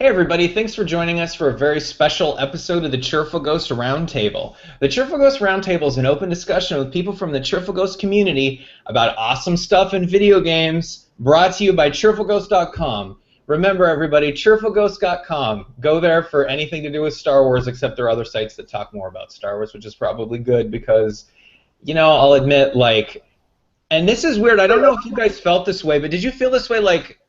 Hey everybody, thanks for joining us for a very special episode of the Cheerful Ghost Roundtable. The Cheerful Ghost Roundtable is an open discussion with people from the Cheerful Ghost community about awesome stuff in video games, brought to you by cheerfulghost.com. Remember everybody, cheerfulghost.com. Go there for anything to do with Star Wars, except there are other sites that talk more about Star Wars, which is probably good because, you know, I'll admit, like, and this is weird, I don't know if you guys felt this way, but did you feel this way, like,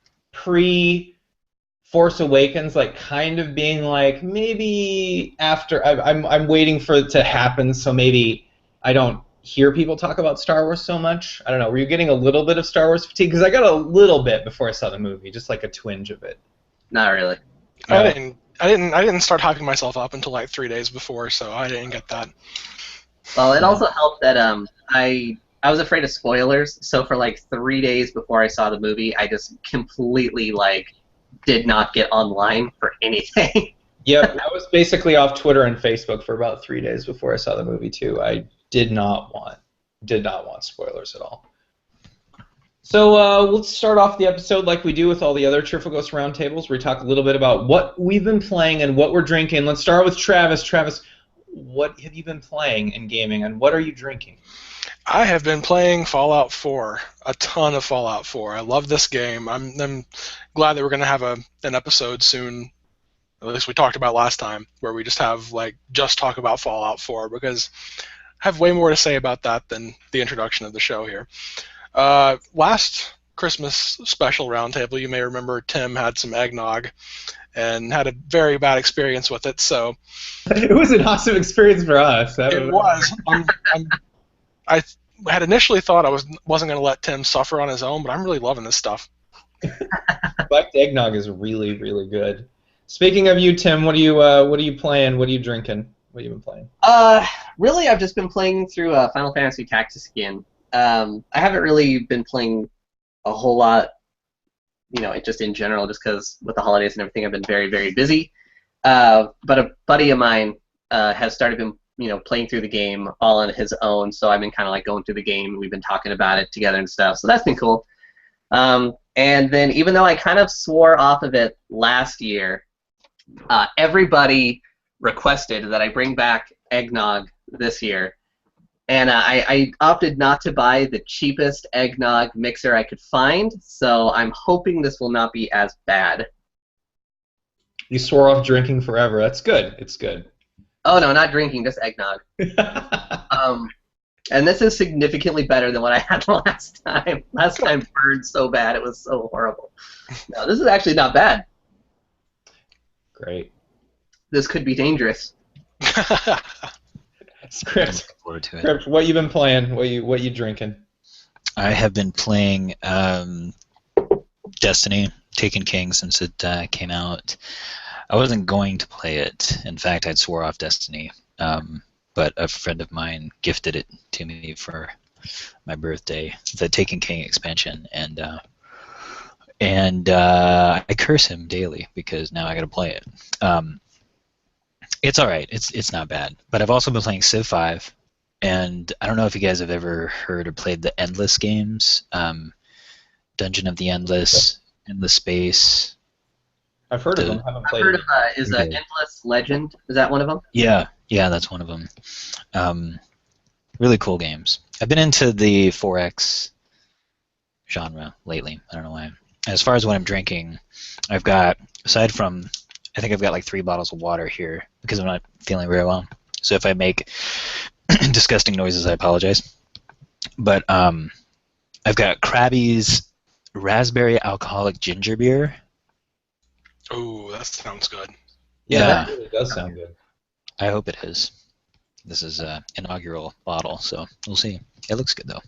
Force Awakens, like kind of being like maybe after I'm waiting for it to happen, so maybe I don't hear people talk about Star Wars so much. I don't know. Were you getting a little bit of Star Wars fatigue? Because I got a little bit before I saw the movie, just like a twinge of it. Not really. I didn't start hyping myself up until like 3 days before, so I didn't get that. Well, it also helped that I was afraid of spoilers, so for like 3 days before I saw the movie, I just completely did not get online for anything. Yep, I was basically off Twitter and Facebook for about 3 days before I saw the movie too. I did not want spoilers at all. So let's start off the episode like we do with all the other Cheerful Ghost Roundtables, where we talk a little bit about what we've been playing and what we're drinking. Let's start with Travis. Travis, what have you been playing in gaming, and what are you drinking? I have been playing Fallout 4, a ton of Fallout 4. I love this game. I'm glad that we're going to have an episode soon, at least we talked about last time, where we just have, just talk about Fallout 4, because I have way more to say about that than the introduction of the show here. Last Christmas special roundtable, you may remember Tim had some eggnog and had a very bad experience with it, so... It was an awesome experience for us. It was. I had initially thought I wasn't going to let Tim suffer on his own, but I'm really loving this stuff. Black eggnog is really, really good. Speaking of you, Tim, what are you playing? What are you drinking? What have you been playing? Really, I've just been playing through Final Fantasy Tactics again. I haven't really been playing a whole lot, just in general, just because with the holidays and everything, I've been very, very busy. But a buddy of mine has started playing through the game all on his own, so I've been kind of going through the game. We've been talking about it together and stuff, so that's been cool. And then even though I kind of swore off of it last year, everybody requested that I bring back eggnog this year, and I opted not to buy the cheapest eggnog mixer I could find, so I'm hoping this will not be as bad. You swore off drinking forever. That's good. It's good. Oh, no, not drinking, just eggnog. And this is significantly better than what I had last time. Last time burned so bad, it was so horrible. No, this is actually not bad. Great. This could be dangerous. Script, what you been playing? What you drinking? I have been playing Destiny, Taken King, since it came out. I wasn't going to play it. In fact, I'd swore off Destiny, but a friend of mine gifted it to me for my birthday, the Taken King expansion, and I curse him daily because now I got to play it. It's all right. It's not bad. But I've also been playing Civ 5, and I don't know if you guys have ever heard or played the Endless games, Dungeon of the Endless, Endless Space. I've heard of them. Haven't played. I've heard of Endless Legend. Is that one of them? Yeah, that's one of them. Really cool games. I've been into the 4X genre lately. I don't know why. As far as what I'm drinking, I've got, aside from, I think I've got 3 bottles of water here because I'm not feeling very well. So if I make disgusting noises, I apologize. But I've got Krabby's Raspberry Alcoholic Ginger Beer. Ooh, that sounds good. Yeah, that really does sound good. I hope it is. This is an inaugural bottle, so we'll see. It looks good, though.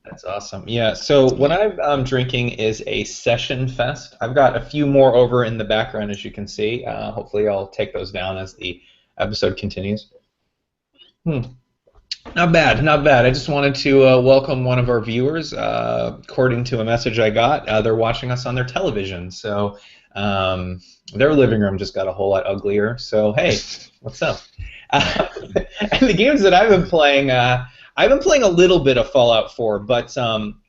That's awesome. Yeah, so what I'm drinking is a Session Fest. I've got a few more over in the background, as you can see. Hopefully I'll take those down as the episode continues. Not bad, not bad. I just wanted to welcome one of our viewers. According to a message I got, they're watching us on their television, so their living room just got a whole lot uglier. So, hey, what's up? And the games that I've been playing a little bit of Fallout 4, but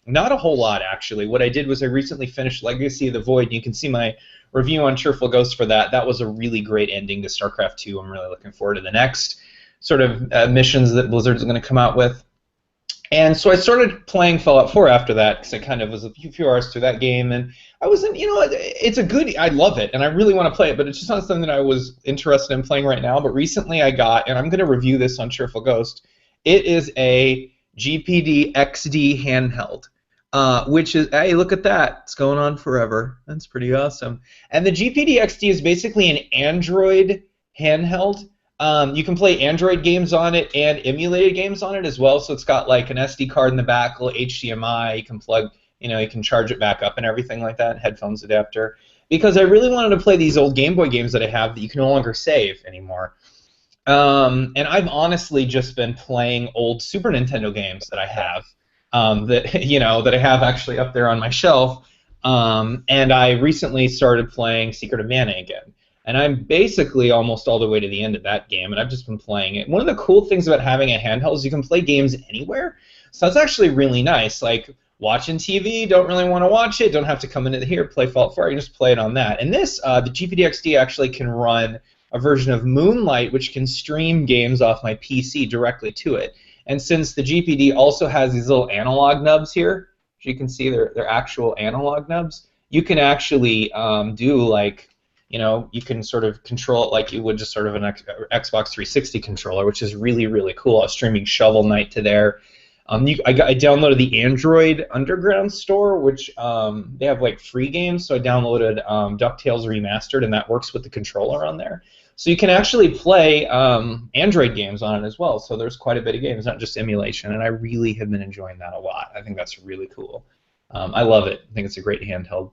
Not a whole lot, actually. What I did was I recently finished Legacy of the Void, and you can see my review on Cheerful Ghost for that. That was a really great ending to StarCraft 2. I'm really looking forward to the next sort of missions that Blizzard's going to come out with. And so I started playing Fallout 4 after that, because I kind of was a few hours through that game, and I wasn't, it's a good, I love it, and I really want to play it, but it's just not something that I was interested in playing right now. But recently I got, and I'm going to review this on Cheerful Ghost, it is a GPD XD handheld. Which is, hey, look at that. It's going on forever. That's pretty awesome. And the GPD XD is basically an Android handheld. You can play Android games on it and emulated games on it as well. So it's got like an SD card in the back, a little HDMI. You can plug, you can charge it back up and everything like that, headphones adapter. Because I really wanted to play these old Game Boy games that I have that you can no longer save anymore. And I've honestly just been playing old Super Nintendo games that I have. That I have actually up there on my shelf, and I recently started playing Secret of Mana again, and I'm basically almost all the way to the end of that game, and I've just been playing it. One of the cool things about having a handheld is you can play games anywhere, so that's actually really nice. Like watching TV, don't really want to watch it, don't have to come into here, play Fallout 4, you can just play it on that. And this, the GPD-XD actually can run a version of Moonlight, which can stream games off my PC directly to it. And since the GPD also has these little analog nubs here, as you can see, they're actual analog nubs, you can actually do like, you can sort of control it like you would just sort of an Xbox 360 controller, which is really, really cool. I was streaming Shovel Knight to there. I downloaded the Android Underground store, which they have like free games, so I downloaded DuckTales Remastered, and that works with the controller on there. So you can actually play Android games on it as well. So there's quite a bit of games, not just emulation, and I really have been enjoying that a lot. I think that's really cool. I love it. I think it's a great handheld.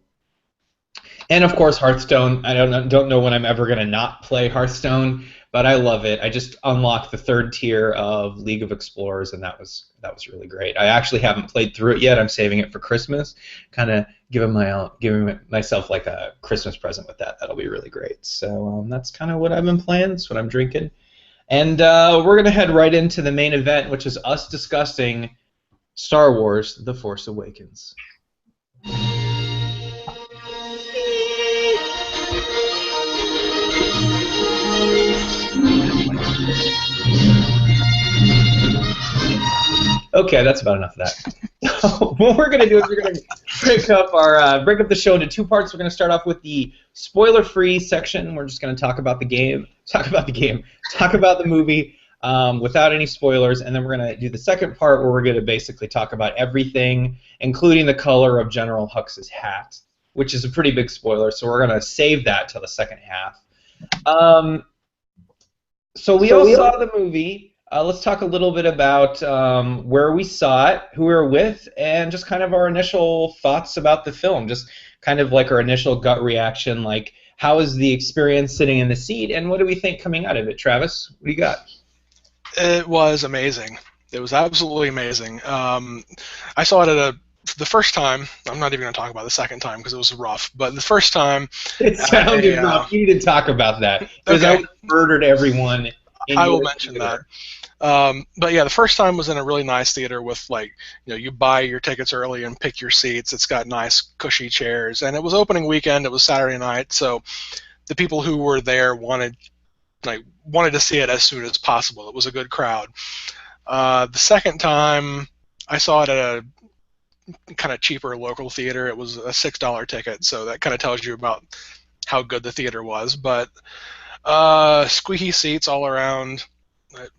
And of course, Hearthstone. I don't know when I'm ever going to not play Hearthstone, but I love it. I just unlocked the 3rd tier of League of Explorers, and that was really great. I actually haven't played through it yet. I'm saving it for Christmas, kind of giving myself like a Christmas present with that. That'll be really great. So that's kind of what I've been playing. That's what I'm drinking. And we're going to head right into the main event, which is us discussing Star Wars The Force Awakens. Okay, that's about enough of that. What we're going to do is we're going to break up the show into 2 parts. We're going to start off with the spoiler-free section. We're just going to talk about the movie without any spoilers, and then we're going to do the second part where we're going to basically talk about everything, including the color of General Hux's hat, which is a pretty big spoiler, so we're going to save that till the second half. So we all saw the movie. Let's talk a little bit about where we saw it, who we were with, and just kind of our initial thoughts about the film. Just kind of like our initial gut reaction, like how was the experience sitting in the seat, and what do we think coming out of it? Travis, what do you got? It was amazing. It was absolutely amazing. I saw it the first time. I'm not even going to talk about the second time because it was rough. But the first time, it sounded rough. You need to talk about that because I murdered everyone. I will mention that. But yeah, the first time was in a really nice theater with you buy your tickets early and pick your seats. It's got nice cushy chairs, and it was opening weekend. It was Saturday night, so the people who were there wanted to see it as soon as possible. It was a good crowd. The second time, I saw it at a kind of cheaper local theater. It was a $6 ticket, so that kind of tells you about how good the theater was. But squeaky seats all around.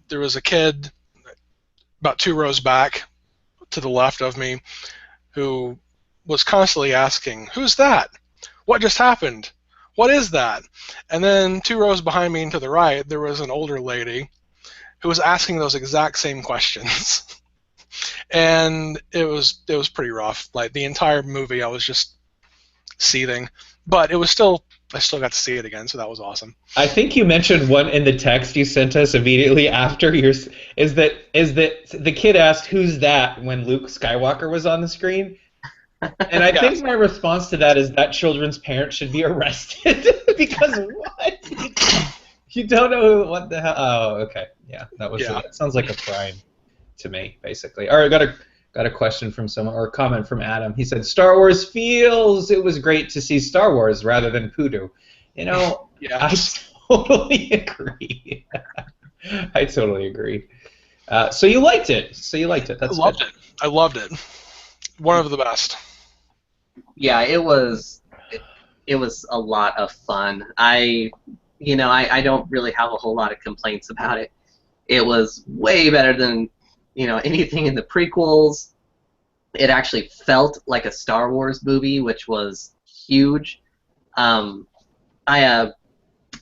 There was a kid about 2 rows back to the left of me who was constantly asking, "Who's that? What just happened? What is that?" And then 2 rows behind me and to the right, there was an older lady who was asking those exact same questions. And it was pretty rough. Like the entire movie, I was just seething. But I still got to see it again, so that was awesome. I think you mentioned one in the text you sent us immediately after yours. Is that the kid asked, "Who's that?" when Luke Skywalker was on the screen? And I think my response to that is that children's parents should be arrested because what? You don't know what the hell? Oh, okay, yeah, that sounds like a crime to me, basically. All right, I got a got a question from someone, or a comment from Adam. He said, Star Wars feels it was great to see Star Wars rather than Poodoo. You know, Yes. I totally agree. I totally agree. So you liked it. That's I loved good. it. I loved it. One of the best. Yeah, it was a lot of fun. I don't really have a whole lot of complaints about it. It was way better than anything in the prequels. It actually felt like a Star Wars movie, which was huge. I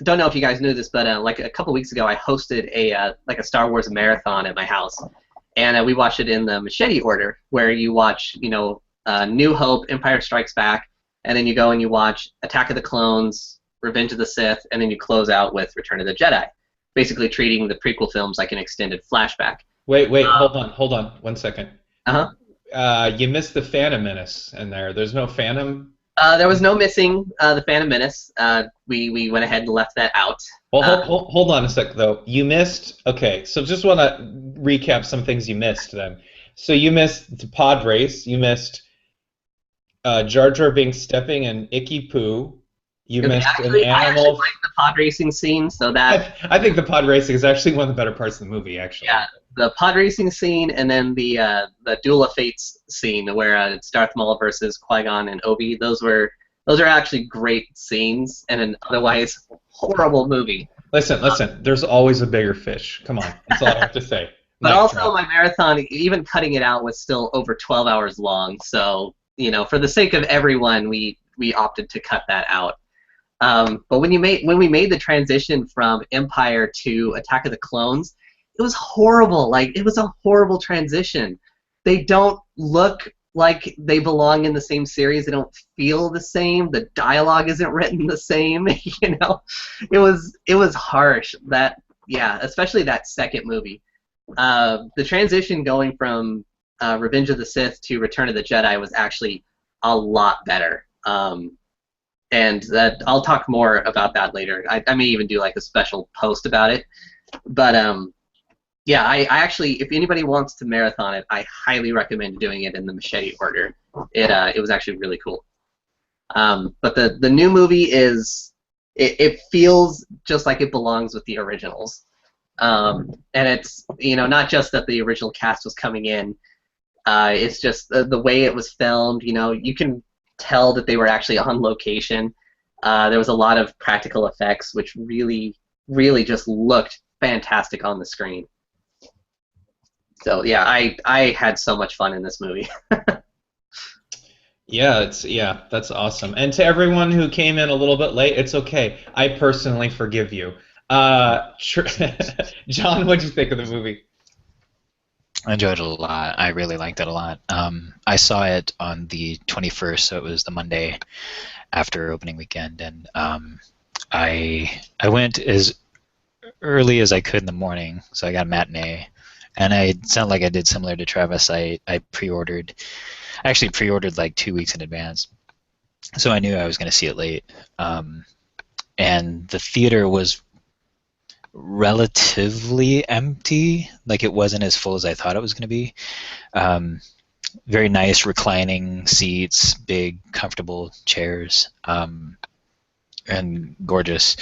don't know if you guys knew this, but like a couple weeks ago, I hosted a Star Wars marathon at my house, and we watched it in the machete order, where you watch New Hope, Empire Strikes Back, and then you go and you watch Attack of the Clones, Revenge of the Sith, and then you close out with Return of the Jedi, basically treating the prequel films like an extended flashback. Wait, hold on, 1 second. You missed the Phantom Menace in there. There's no Phantom. There was no missing the Phantom Menace. We went ahead and left that out. Well, hold on a sec, though. You missed... Okay, so just want to recap some things you missed, then. So you missed the pod race. You missed Jar Jar Binks stepping and Icky Poo. You missed an animal... I actually like the pod racing scene, so that... I think the pod racing is actually one of the better parts of the movie, actually. Yeah, the pod racing scene, and then the Duel of Fates scene, where it's Darth Maul versus Qui-Gon and Obi. Those are actually great scenes, and an otherwise horrible movie. Listen. There's always a bigger fish. Come on, that's all I have to say. But also, my marathon, even cutting it out, was still over 12 hours long. So, for the sake of everyone, we opted to cut that out. But when we made the transition from Empire to Attack of the Clones, it was horrible. Like, it was a horrible transition. They don't look like they belong in the same series. They don't feel the same. The dialogue isn't written the same. It was harsh. Especially that second movie. The transition going from Revenge of the Sith to Return of the Jedi was actually a lot better. And that I'll talk more about that later. I may even do like a special post about it. But I actually, if anybody wants to marathon it, I highly recommend doing it in the machete order. It was actually really cool. But the new movie it feels just like it belongs with the originals. And it's not just that the original cast was coming in. It's just the way it was filmed. You can tell that they were actually on location. There was a lot of practical effects, which really, really just looked fantastic on the screen. So yeah, I had so much fun in this movie. That's awesome. And to everyone who came in a little bit late, it's okay. I personally forgive you. John, what'd you think of the movie? I enjoyed it a lot. I really liked it a lot. I saw it on the 21st, so it was the Monday after opening weekend, and I went as early as I could in the morning, so I got a matinee. And I sound like I did similar to Travis. I pre-ordered like 2 weeks in advance, so I knew I was going to see it late. And the theater was relatively empty. Like, it wasn't as full as I thought it was going to be. Very nice reclining seats, big comfortable chairs, and gorgeous.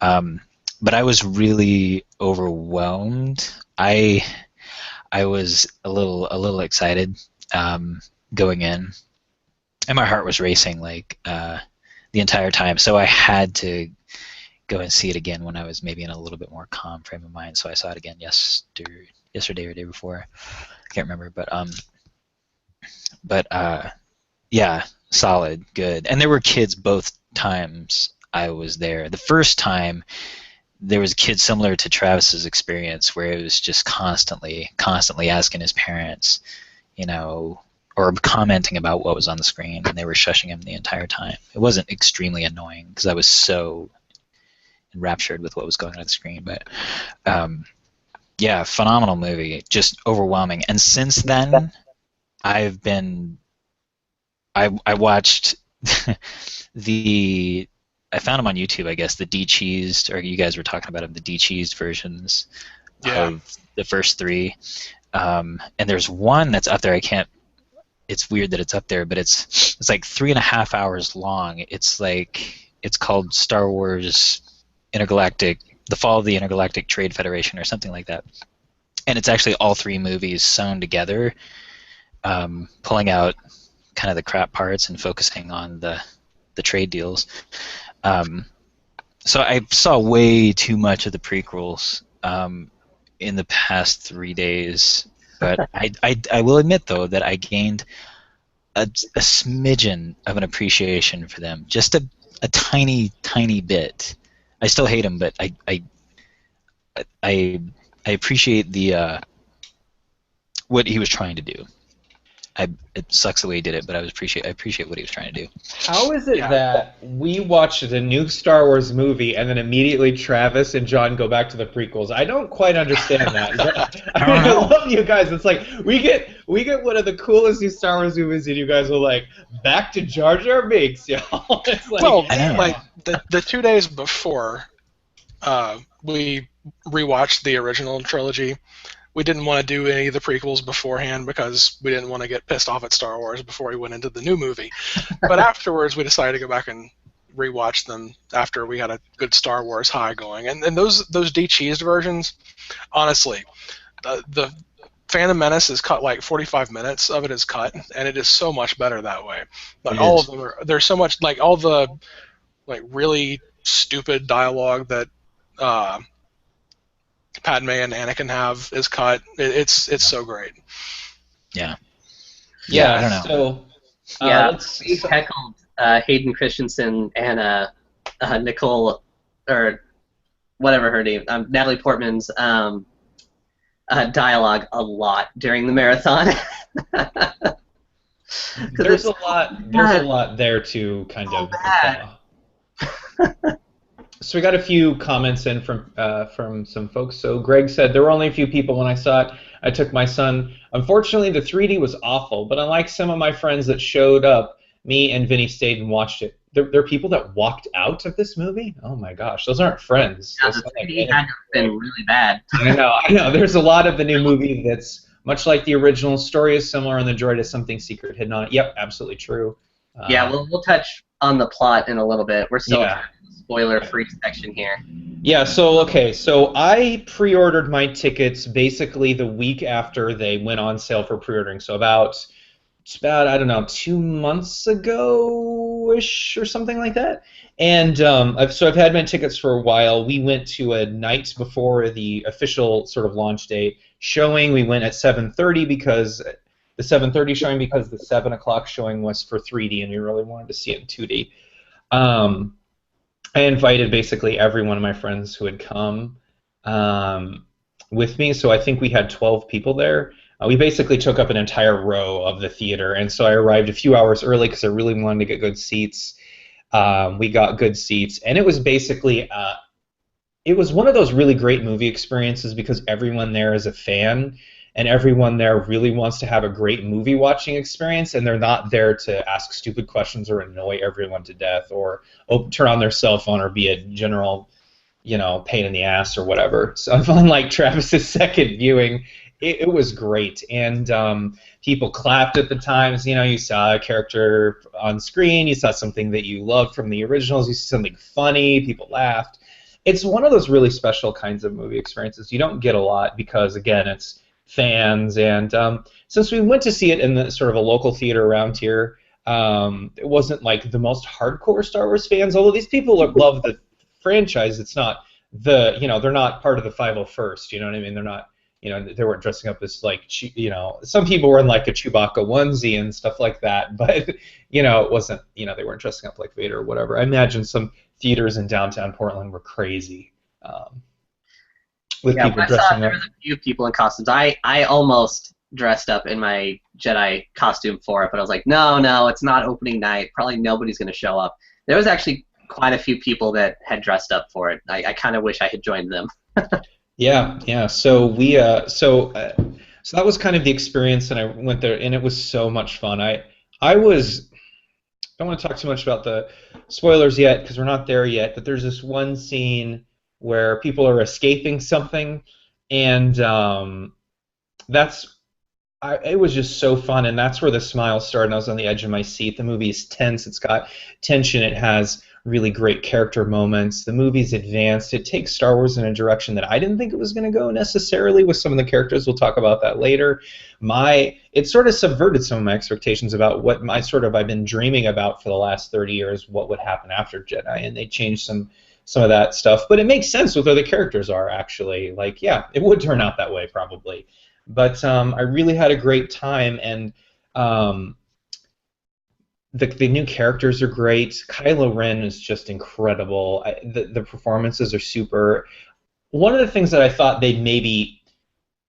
But I was really overwhelmed. I was a little excited going in, and my heart was racing like the entire time. So I had to go and see it again when I was maybe in a little bit more calm frame of mind. So I saw it again yesterday or day before. I can't remember, but yeah, solid, good. And there were kids both times I was there. The first time, there was a kid similar to Travis's experience, where it was just constantly asking his parents, or commenting about what was on the screen, and they were shushing him the entire time. It wasn't extremely annoying because I was so enraptured with what was going on the screen, but yeah, phenomenal movie, just overwhelming. And since then, I watched I found them on YouTube, I guess, the de-cheesed, or you guys were talking about them, the de-cheesed versions of the first three. And there's one that's up there. I can't. It's weird that it's up there, but it's like 3.5 hours long. It's called Star Wars Intergalactic, The Fall of the Intergalactic Trade Federation, or something like that. And it's actually all 3 movies sewn together, pulling out kind of the crap parts and focusing on the trade deals. So I saw way too much of the prequels in the past 3 days, but I will admit, though, that I gained a smidgen of an appreciation for them, just a tiny, tiny bit. I still hate him, but I appreciate the what he was trying to do. It sucks the way he did it, but I appreciate what he was trying to do. How is it that we watched a new Star Wars movie and then immediately Travis and John go back to the prequels? I don't quite understand that. I love you guys. It's like we get one of the coolest new Star Wars movies, and you guys are like, back to Jar Jar Binks, y'all. It's like, well, like the 2 days before we rewatched the original trilogy, we didn't want to do any of the prequels beforehand because we didn't want to get pissed off at Star Wars before we went into the new movie. But afterwards, we decided to go back and rewatch them after we had a good Star Wars high going. And those de-cheesed versions, honestly, the Phantom Menace is cut like 45 minutes of it is cut, and it is so much better that way. Like all of them there's so much, like all the like really stupid dialogue that Padme and Anakin have is cut. It's so great. Yeah. Yeah, I don't know. So we heckled Hayden Christensen and Nicole, or whatever her name, Natalie Portman's dialogue a lot during the marathon. There's a lot there to kind of. So we got a few comments in from some folks. So Greg said, there were only a few people when I saw it. I took my son. Unfortunately, the 3D was awful, but unlike some of my friends that showed up, me and Vinny stayed and watched it. There are people that walked out of this movie? Oh my gosh, those aren't friends. Yeah, the 3D had to have been really bad. I know. There's a lot of the new movie that's much like the original. Story is similar, and the droid has something secret hidden on it. Yep, absolutely true. Yeah, we'll touch on the plot in a little bit. We're still in the spoiler-free section here. Yeah, so I pre-ordered my tickets basically the week after they went on sale for pre-ordering. So about I don't know, 2 months ago-ish or something like that. And I've had my tickets for a while. We went to a night before the official sort of launch date showing. We went at 7:30 because the 7:30 showing because the 7 o'clock showing was for 3D, and we really wanted to see it in 2D. I invited basically every one of my friends who had come with me, so I think we had 12 people there. We basically took up an entire row of the theater, and so I arrived a few hours early because I really wanted to get good seats. We got good seats, and it was basically it was one of those really great movie experiences because everyone there is a fan, and everyone there really wants to have a great movie watching experience, and they're not there to ask stupid questions or annoy everyone to death or turn on their cell phone or be a general, pain in the ass or whatever. So unlike Travis's second viewing, it was great, and people clapped at the times. You saw a character on screen, you saw something that you loved from the originals, you see something funny, people laughed. It's one of those really special kinds of movie experiences you don't get a lot because, again, it's fans, and since we went to see it in the sort of a local theater around here, it wasn't like the most hardcore Star Wars fans, although these people love the franchise. It's not they're not part of the 501st, you know what I mean? They're not, they weren't dressing up as like, some people were in like a Chewbacca onesie and stuff like that, but, it wasn't, they weren't dressing up like Vader or whatever. I imagine some theaters in downtown Portland were crazy. With people dressing up. There was a few people in costumes. I almost dressed up in my Jedi costume for it, but I was like, no, it's not opening night. Probably nobody's going to show up. There was actually quite a few people that had dressed up for it. I kind of wish I had joined them. Yeah. So so that was kind of the experience, and I went there, and it was so much fun. I don't want to talk too much about the spoilers yet because we're not there yet, but there's this one scene where people are escaping something, and it was just so fun, and that's where the smiles started. And I was on the edge of my seat. The movie is tense. It's got tension. It has really great character moments. The movie's advanced. It takes Star Wars in a direction that I didn't think it was going to go necessarily with some of the characters. We'll talk about that later. It sort of subverted some of my expectations about what I've been dreaming about for the last 30 years, what would happen after Jedi, and they changed some of that stuff. But it makes sense with where the characters are, actually. Like, yeah, it would turn out that way, probably. But I really had a great time, and the new characters are great. Kylo Ren is just incredible. The performances are super. One of the things that I thought they'd maybe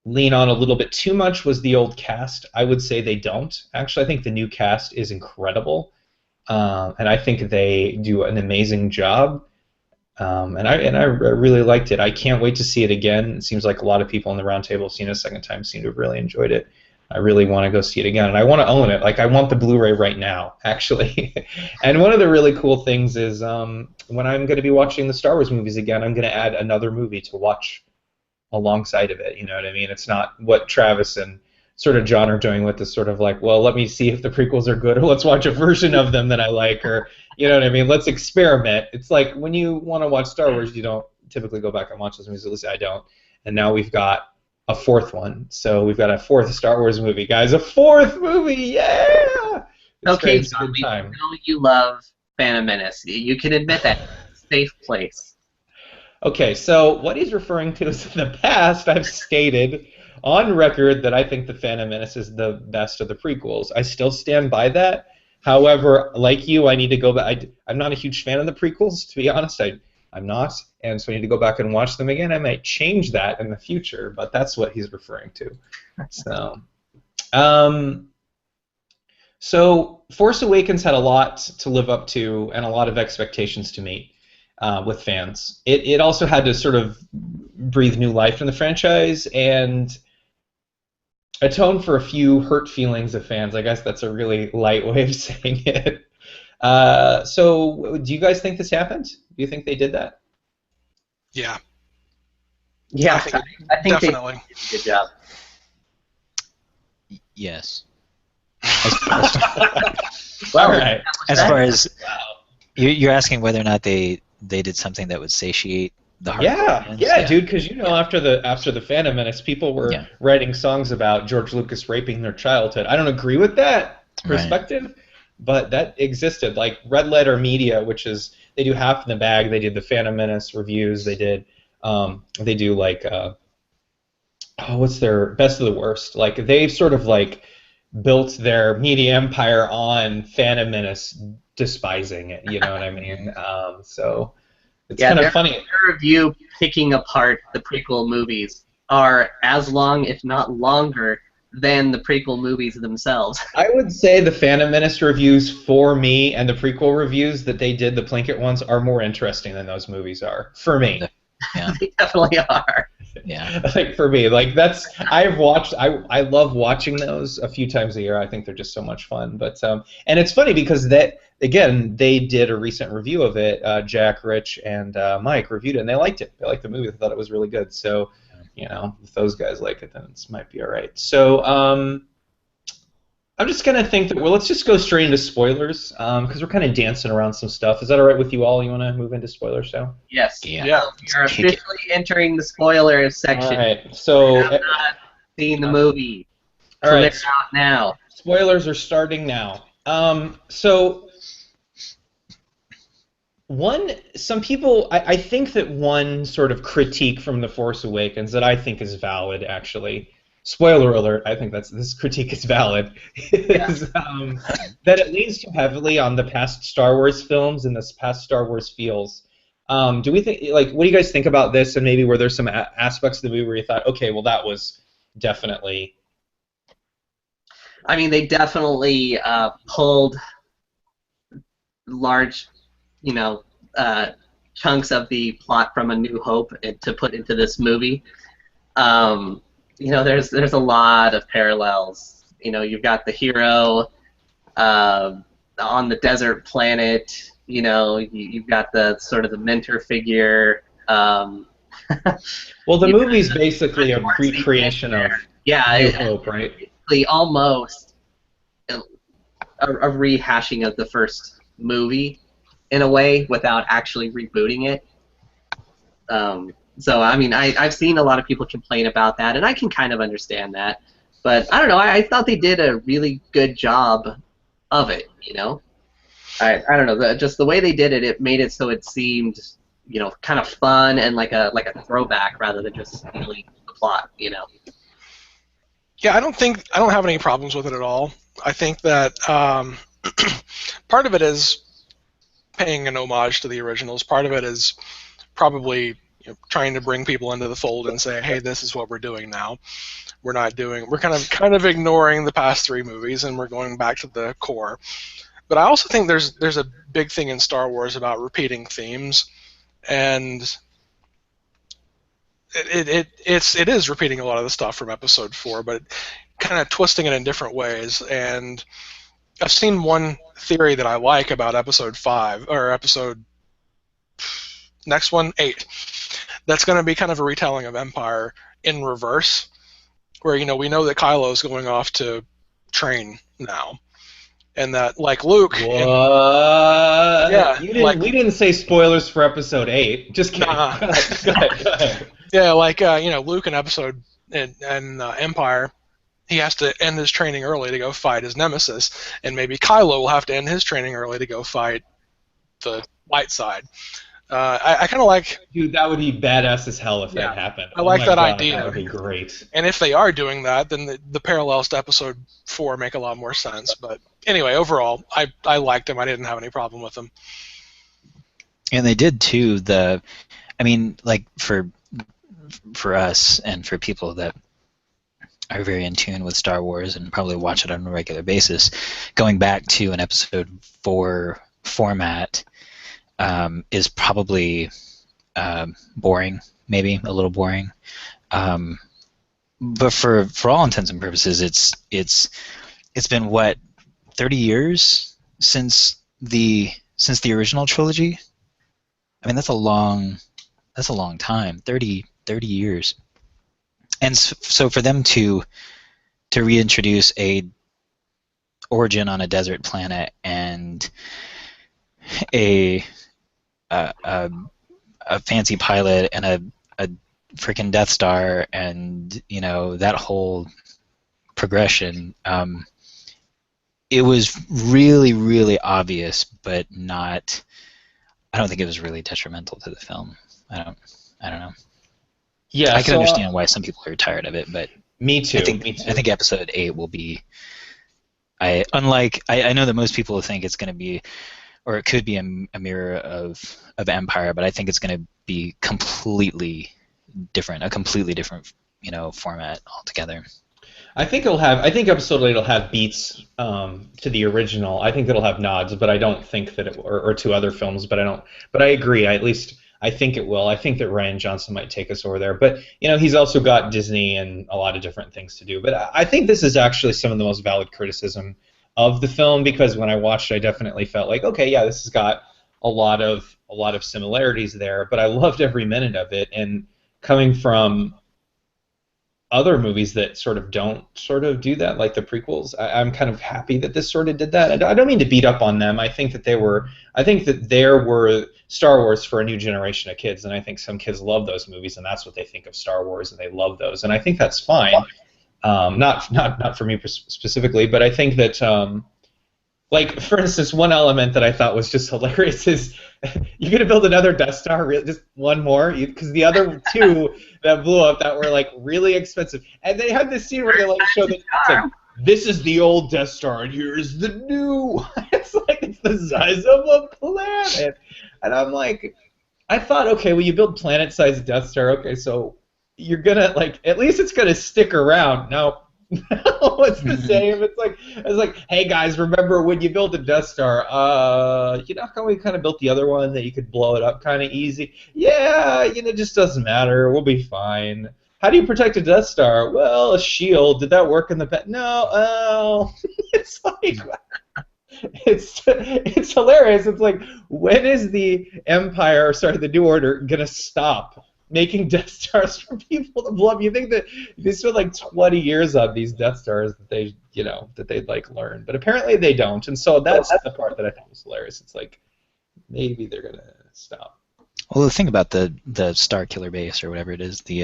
lean on a little bit too much was the old cast. I would say they don't. Actually, I think the new cast is incredible, and I think they do an amazing job. And I really liked it. I can't wait to see it again. It seems like a lot of people on the roundtable have seen it a second time, seem to have really enjoyed it. I really want to go see it again, and I want to own it. Like, I want the Blu-ray right now, actually. And one of the really cool things is when I'm going to be watching the Star Wars movies again, I'm going to add another movie to watch alongside of it. You know what I mean? It's not what Travis and sort of John are doing with this sort of like, well, let me see if the prequels are good, or let's watch a version of them that I like, or, you know what I mean? Let's experiment. It's like when you want to watch Star Wars, you don't typically go back and watch those movies. At least I don't. And now we've got a fourth one. So we've got a fourth Star Wars movie, guys. A fourth movie! Yeah! Okay, John, we know you love Phantom Menace. You can admit that. It's a safe place. Okay, so what he's referring to is in the past, I've stated on record that I think the Phantom Menace is the best of the prequels. I still stand by that. However, like you, I need to go back. I'm not a huge fan of the prequels, to be honest. I'm not, and so I need to go back and watch them again. I might change that in the future, but that's what he's referring to. So Force Awakens had a lot to live up to and a lot of expectations to meet with fans. It also had to sort of breathe new life in the franchise and atone for a few hurt feelings of fans. I guess that's a really light way of saying it. So do you guys think this happened? Do you think they did that? Yeah. Yeah, I think definitely. They did a good job. Yes. All right. As far as you're asking whether or not they did something that would satiate the heart. Yeah, dude. Because after the Phantom Menace, people were writing songs about George Lucas raping their childhood. I don't agree with that perspective, but that existed. Like Red Letter Media, which is they do Half in the Bag. They did the Phantom Menace reviews. They did. They do like what's their Best of the Worst? Like they've sort of like built their media empire on Phantom Menace despising it. You know what I mean? So. It's kind of funny. Their review picking apart the prequel movies are as long, if not longer, than the prequel movies themselves. I would say the Phantom Menace reviews for me and the prequel reviews that they did, the Plinkett ones, are more interesting than those movies are for me. Yeah. They definitely are. Yeah. Like for me, like that's I love watching those a few times a year. I think they're just so much fun. But and it's funny because they did a recent review of it. Jack, Rich, and Mike reviewed it, and they liked it. They liked the movie. They thought it was really good. So, if those guys like it, then it might be all right. So, I'm just gonna think that let's just go straight into spoilers because we're kind of dancing around some stuff. Is that all right with you all? You want to move into spoilers now? Yes. Yeah. You're officially entering the spoilers section. All right. So, I'm not seeing the movie. All right. They're out now. Spoilers are starting now. Some people, I think that one sort of critique from The Force Awakens that I think is valid, actually, spoiler alert, I think this critique is valid, is that it leans too heavily on the past Star Wars films and this past Star Wars feels. Do we think, what do you guys think about this, and maybe were there some aspects of the movie where you thought, okay, well, that was definitely... I mean, they definitely pulled large, chunks of the plot from A New Hope to put into this movie. There's a lot of parallels. You've got the hero on the desert planet. You've got the sort of the mentor figure Well, the movie's basically a recreation of Yeah, New Hope, right? basically almost a rehashing of the first movie in a way without actually rebooting it. So I mean, I've seen a lot of people complain about that, and I can kind of understand that. But I don't know. I thought they did a really good job of it. You know, I don't know. Just the way they did it, it made it so it seemed, you know, kind of fun and like a throwback rather than just really the plot. You know. Yeah, I don't have any problems with it at all. I think that part of it is paying an homage to the originals. Part of it is probably trying to bring people into the fold and say, hey, this is what we're doing now. We're kind of ignoring the past three movies and we're going back to the core. But I also think there's a big thing in Star Wars about repeating themes, and it is repeating a lot of the stuff from Episode 4, but kind of twisting it in different ways. And I've seen one theory that I like about Episode 5 or Episode next one 8. That's going to be kind of a retelling of Empire in reverse, where we know that Kylo's going off to train now. And that, like Luke... What? Yeah. We didn't say spoilers for Episode 8. Just kidding. Nah. Go ahead. Yeah, like, Luke in Empire, he has to end his training early to go fight his nemesis, and maybe Kylo will have to end his training early to go fight the light side. I kind of like... Dude, that would be badass as hell if that happened. I like that idea. That would be great. And if they are doing that, then the parallels to Episode 4 make a lot more sense. But anyway, overall, I liked them. I didn't have any problem with them. And they did too. Like for us and for people that are very in tune with Star Wars and probably watch it on a regular basis, going back to an Episode 4 format is probably boring, maybe a little boring. But for all intents and purposes, it's been what, 30 years since the original trilogy. I mean, that's a long time, 30 years. And so for them to reintroduce a origin on a desert planet and a fancy pilot and a freaking Death Star and that whole progression, it was really, really obvious, but not. I don't think it was really detrimental to the film. I don't know. Yeah, I can understand why some people are tired of it, but me too. I think Episode 8 will be. I know that most people think it's going to be, or it could be a mirror of Empire, but I think it's going to be completely different, a completely different format altogether. I think Episode 8 will have beats to the original. I think it'll have nods, but I don't think that it, or to other films, but I don't. But I agree. I think it will. I think that Rian Johnson might take us over there. But he's also got Disney and a lot of different things to do. But I think this is actually some of the most valid criticism of the film, because when I watched it, I definitely felt like, okay, yeah, this has got a lot of similarities there. But I loved every minute of it. And coming from other movies that don't do that, like the prequels, I'm kind of happy that this sort of did that. I don't mean to beat up on them. I think that there were Star Wars for a new generation of kids, and I think some kids love those movies, and that's what they think of Star Wars, and they love those, and I think that's fine. Not for me specifically, but I think that like, for instance, one element that I thought was just hilarious is you're going to build another Death Star, just one more? Because the other two that blew up that were, like, really expensive. And they had this scene where they, like, show that, it's like, this is the old Death Star, and here's the new one. It's like, it's the size of a planet. And I'm like, I thought, okay, well, you build planet-sized Death Star, okay, so you're going to, like, at least it's going to stick around. No. It's the same. It's like, hey guys, remember when you built a Death Star? How we kind of built the other one that you could blow it up kind of easy? Yeah, it just doesn't matter. We'll be fine. How do you protect a Death Star? Well, a shield. Did that work in the past? No. Oh, it's like, it's hilarious. It's like, when is the New Order gonna stop making Death Stars for people to blow up. You think that they spent like 20 years on these Death Stars that they, that they'd like learn, but apparently they don't. And so that's the part that I thought was hilarious. It's like maybe they're gonna stop. Well, the thing about the Star Killer Base or whatever it is, the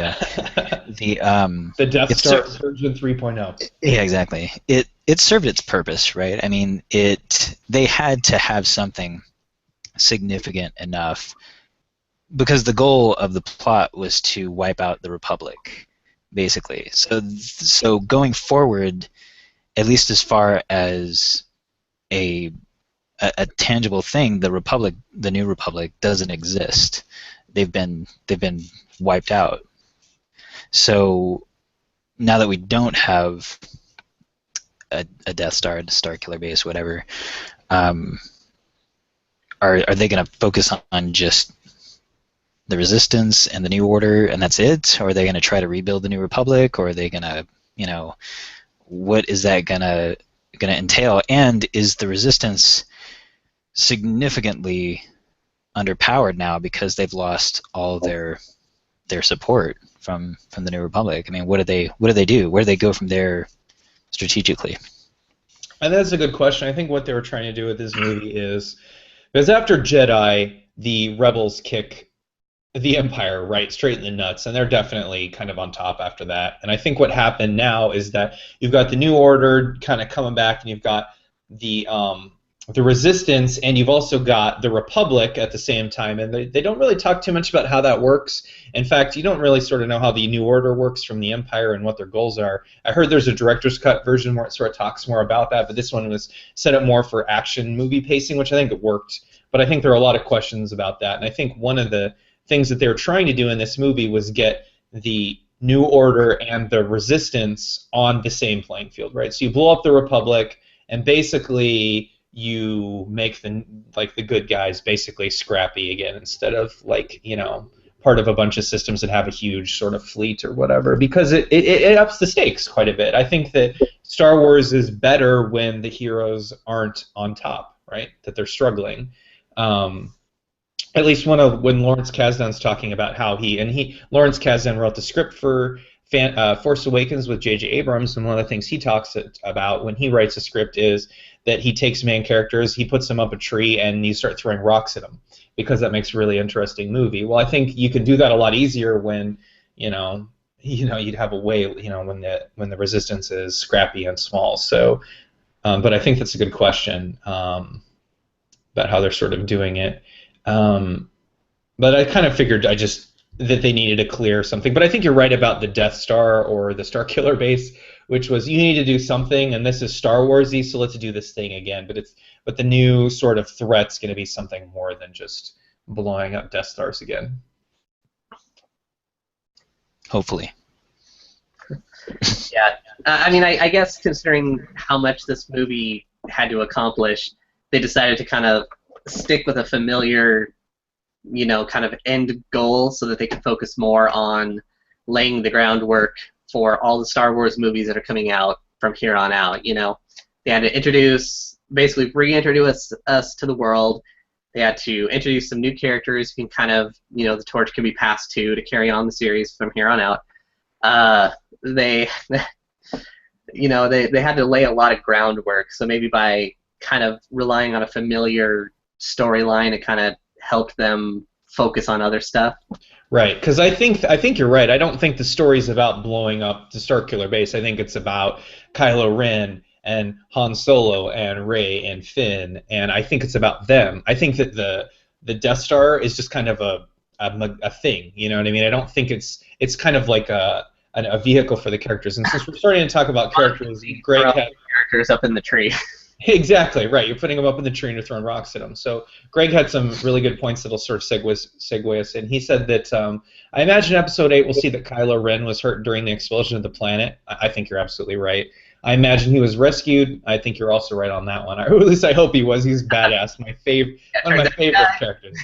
Death Star version 3.0. Yeah, exactly. It served its purpose, right? I mean, they had to have something significant enough because the goal of the plot was to wipe out the Republic, basically. So going forward, at least as far as a tangible thing, the New Republic doesn't exist. They've been wiped out. So now that we don't have a Death Star, a Star Killer Base, whatever, are they going to focus on just the Resistance and the New Order and that's it, or are they going to try to rebuild the New Republic, or are they going to, what is that going to entail? And is the Resistance significantly underpowered now because they've lost all their support from the New Republic? I mean, what do they do? Where do they go from there strategically? And that's a good question. I think what they were trying to do with this movie is, because after Jedi, the rebels kick the Empire right straight in the nuts, and they're definitely kind of on top after that. And I think what happened now is that you've got the New Order kind of coming back, and you've got the Resistance, and you've also got the Republic at the same time, and they don't really talk too much about how that works. In fact, you don't really sort of know how the New Order works from the Empire and what their goals are. I heard there's a director's cut version where it sort of talks more about that, but this one was set up more for action movie pacing, which I think it worked. But I think there are a lot of questions about that, and I think one of the things that they were trying to do in this movie was get the New Order and the Resistance on the same playing field, right? So you blow up the Republic, and basically you make the good guys basically scrappy again instead of part of a bunch of systems that have a huge sort of fleet or whatever, because it ups the stakes quite a bit. I think that Star Wars is better when the heroes aren't on top, right? That they're struggling. At least when Lawrence Kasdan's talking about how Lawrence Kasdan wrote the script for Force Awakens with J.J. Abrams, and one of the things he talks about when he writes a script is that he takes main characters, he puts them up a tree, and you start throwing rocks at them because that makes a really interesting movie. Well, I think you could do that a lot easier when you'd have a way when the Resistance is scrappy and small. So, but I think that's a good question about how they're sort of doing it. But I kind of figured that they needed to clear something. But I think you're right about the Death Star or the Star Killer Base, which was you need to do something, and this is Star Warsy, so let's do this thing again. But the new sort of threat's going to be something more than just blowing up Death Stars again. Hopefully. Yeah, I mean, I guess considering how much this movie had to accomplish, they decided to kind of stick with a familiar, kind of end goal so that they could focus more on laying the groundwork for all the Star Wars movies that are coming out from here on out. They had to basically reintroduce us to the world. They had to introduce some new characters who can kind of, the torch can be passed to carry on the series from here on out. They had to lay a lot of groundwork, so maybe by kind of relying on a familiar storyline, it kind of helped them focus on other stuff. Right, because I think you're right. I don't think the story's about blowing up the Star Killer Base. I think it's about Kylo Ren and Han Solo and Rey and Finn, and I think it's about them. I think that the Death Star is just kind of a thing. You know what I mean? I don't think it's kind of like a vehicle for the characters. And since we're starting to talk about characters, Greg had characters up in the tree. Exactly, right. You're putting them up in the tree and you're throwing rocks at them. So Greg had some really good points that'll sort of segue us in. He said that I imagine Episode 8 will see that Kylo Ren was hurt during the explosion of the planet. I think you're absolutely right. I imagine he was rescued. I think you're also right on that one. Or at least I hope he was. He's badass. One of my favorite characters.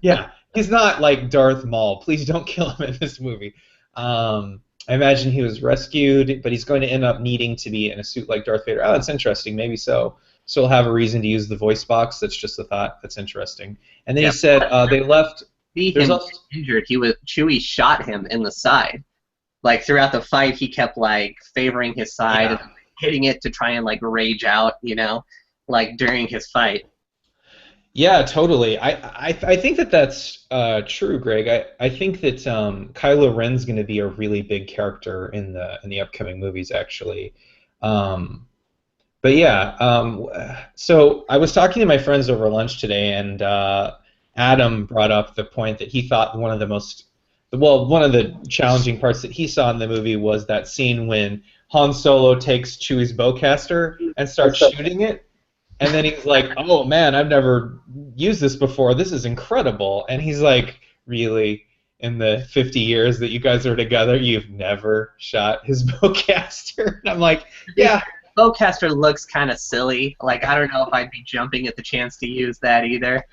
Yeah, he's not like Darth Maul. Please don't kill him in this movie. I imagine he was rescued, but he's going to end up needing to be in a suit like Darth Vader. Oh, that's interesting. Maybe so. So he'll have a reason to use the voice box. That's just a thought. That's interesting. And then he said they left see There's him also- injured. Chewie shot him in the side. Like throughout the fight, he kept like favoring his side and hitting it to try and like rage out, like during his fight. Yeah, totally. I think that that's true, Greg. I think that Kylo Ren's going to be a really big character in the upcoming movies, actually. But yeah, so I was talking to my friends over lunch today, and Adam brought up the point that he thought one of the challenging parts that he saw in the movie was that scene when Han Solo takes Chewie's bowcaster and starts shooting it, and then he's like, "Oh man, I've never used this before. This is incredible." And he's like, "Really? In the 50 years that you guys are together, you've never shot his bowcaster?" And I'm like, "Yeah." Bowcaster looks kind of silly. Like, I don't know if I'd be jumping at the chance to use that either,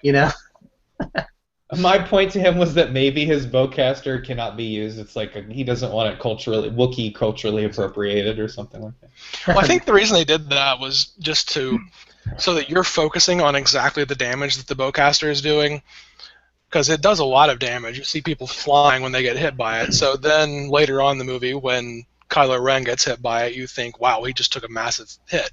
My point to him was that maybe his bowcaster cannot be used. It's like he doesn't want it Wookiee culturally appropriated or something like that. Well, I think the reason they did that was just so that you're focusing on exactly the damage that the bowcaster is doing, because it does a lot of damage. You see people flying when they get hit by it. So then later on in the movie, when Kylo Ren gets hit by it, you think, wow, he just took a massive hit,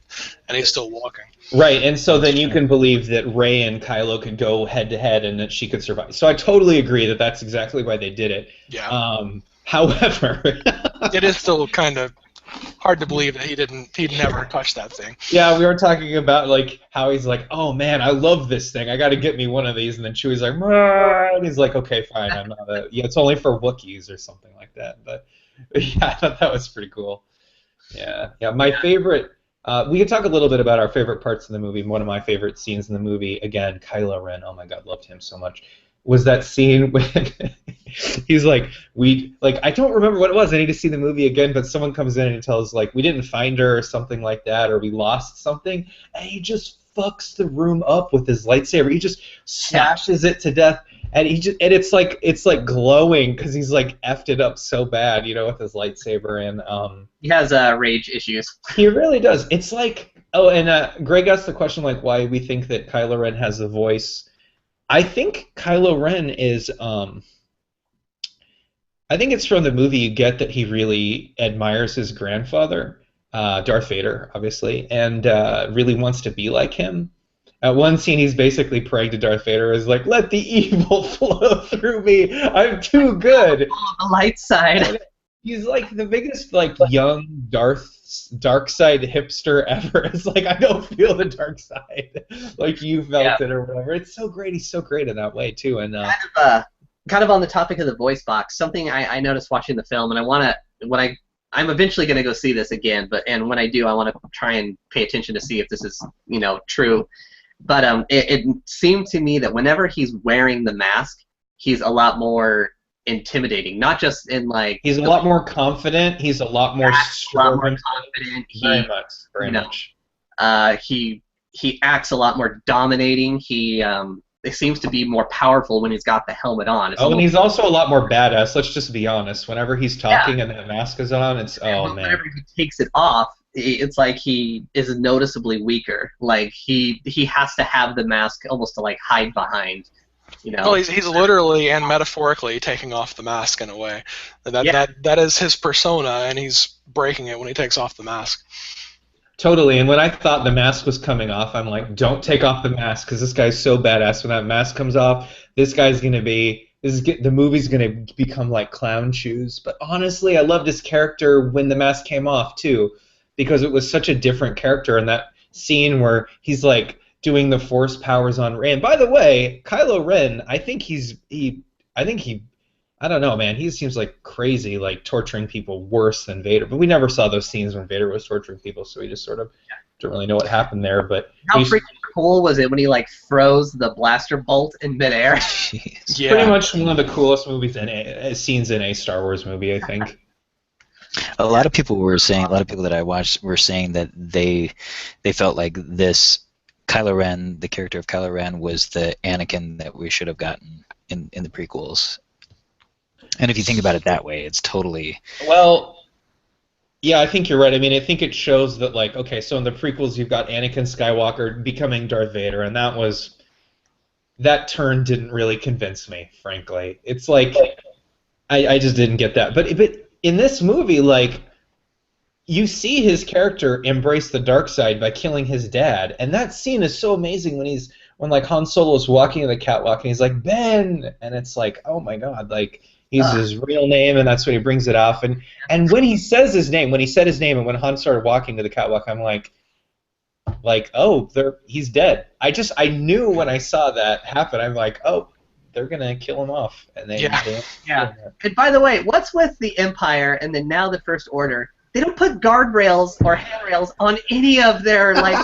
and he's still walking. Right, and so then you can believe that Rey and Kylo could go head-to-head and that she could survive. So I totally agree that that's exactly why they did it. Yeah. However... it is still kind of hard to believe that he'd never touched that thing. Yeah, we were talking about like how he's like, oh man, I love this thing. I got to get me one of these. And then Chewie's like, "Mrrr," and he's like, okay, fine. I'm not it's only for Wookiees or something like that. But yeah, I thought that was pretty cool. Yeah. My favorite. We can talk a little bit about our favorite parts in the movie. One of my favorite scenes in the movie, again, Kylo Ren. Oh my God, loved him so much. Was that scene when he's like, I don't remember what it was. I need to see the movie again. But someone comes in and tells like we didn't find her or something like that, or we lost something, and he just fucks the room up with his lightsaber. He just smashes it to death, and it's like glowing because he's like effed it up so bad, with his lightsaber. And he has rage issues. He really does. It's like Greg asked the question like why we think that Kylo Ren has the voice. I think Kylo Ren is, I think it's from the movie you get that he really admires his grandfather, Darth Vader, obviously, and really wants to be like him. At one scene, he's basically praying to Darth Vader, is like, let the evil flow through me, I'm too good. The light side. He's like the biggest young dark side hipster ever. It's like I don't feel the dark side like you felt it or whatever. It's so great. He's so great in that way too. And kind of on the topic of the voice box, something I noticed watching the film, and I'm eventually going to go see this again. And when I do, I want to try and pay attention to see if this is true. But it seemed to me that whenever he's wearing the mask, he's a lot more intimidating, not just in like he's a lot more confident, he's a lot more confident. Very much. He acts a lot more dominating. It seems to be more powerful when he's got the helmet on. And he's also a lot more badass, let's just be honest. Whenever he's talking and the mask is on, it's man. Whenever he takes it off, it's like he is noticeably weaker. Like he has to have the mask almost to like hide behind. Well, he's literally and metaphorically taking off the mask in a way. That is his persona, and he's breaking it when he takes off the mask. Totally, and when I thought the mask was coming off, I'm like, don't take off the mask, because this guy's so badass. When that mask comes off, the movie's gonna become like clown shoes. But honestly, I loved his character when the mask came off too, because it was such a different character in that scene where he's like doing the Force powers on Rey. And by the way, Kylo Ren, I don't know, man. He seems like crazy, like torturing people worse than Vader. But we never saw those scenes when Vader was torturing people, so we just sort of don't really know what happened there. But how freaking cool was it when he like froze the blaster bolt in midair? Yeah. Pretty much one of the coolest scenes in a Star Wars movie, I think. A lot of people that I watched were saying that they felt like this Kylo Ren, the character of Kylo Ren, was the Anakin that we should have gotten in the prequels. And if you think about it that way, it's totally... Well, yeah, I think you're right. I mean, I think it shows that, like, okay, so in the prequels you've got Anakin Skywalker becoming Darth Vader, and that was that turn didn't really convince me, frankly. It's like I just didn't get that. But in this movie, like, you see his character embrace the dark side by killing his dad, and that scene is so amazing when like Han Solo's walking in the catwalk and he's like, Ben, and it's like, oh my God, like he's his real name, and that's when he brings it off. And when he says his name, when he said his name, and when Han started walking to the catwalk, I'm like, oh, he's dead. I knew when I saw that happen, I'm like, oh, they're gonna kill him off, and they yeah. And by the way, what's with the Empire and then now the First Order? They don't put guardrails or handrails on any of their like.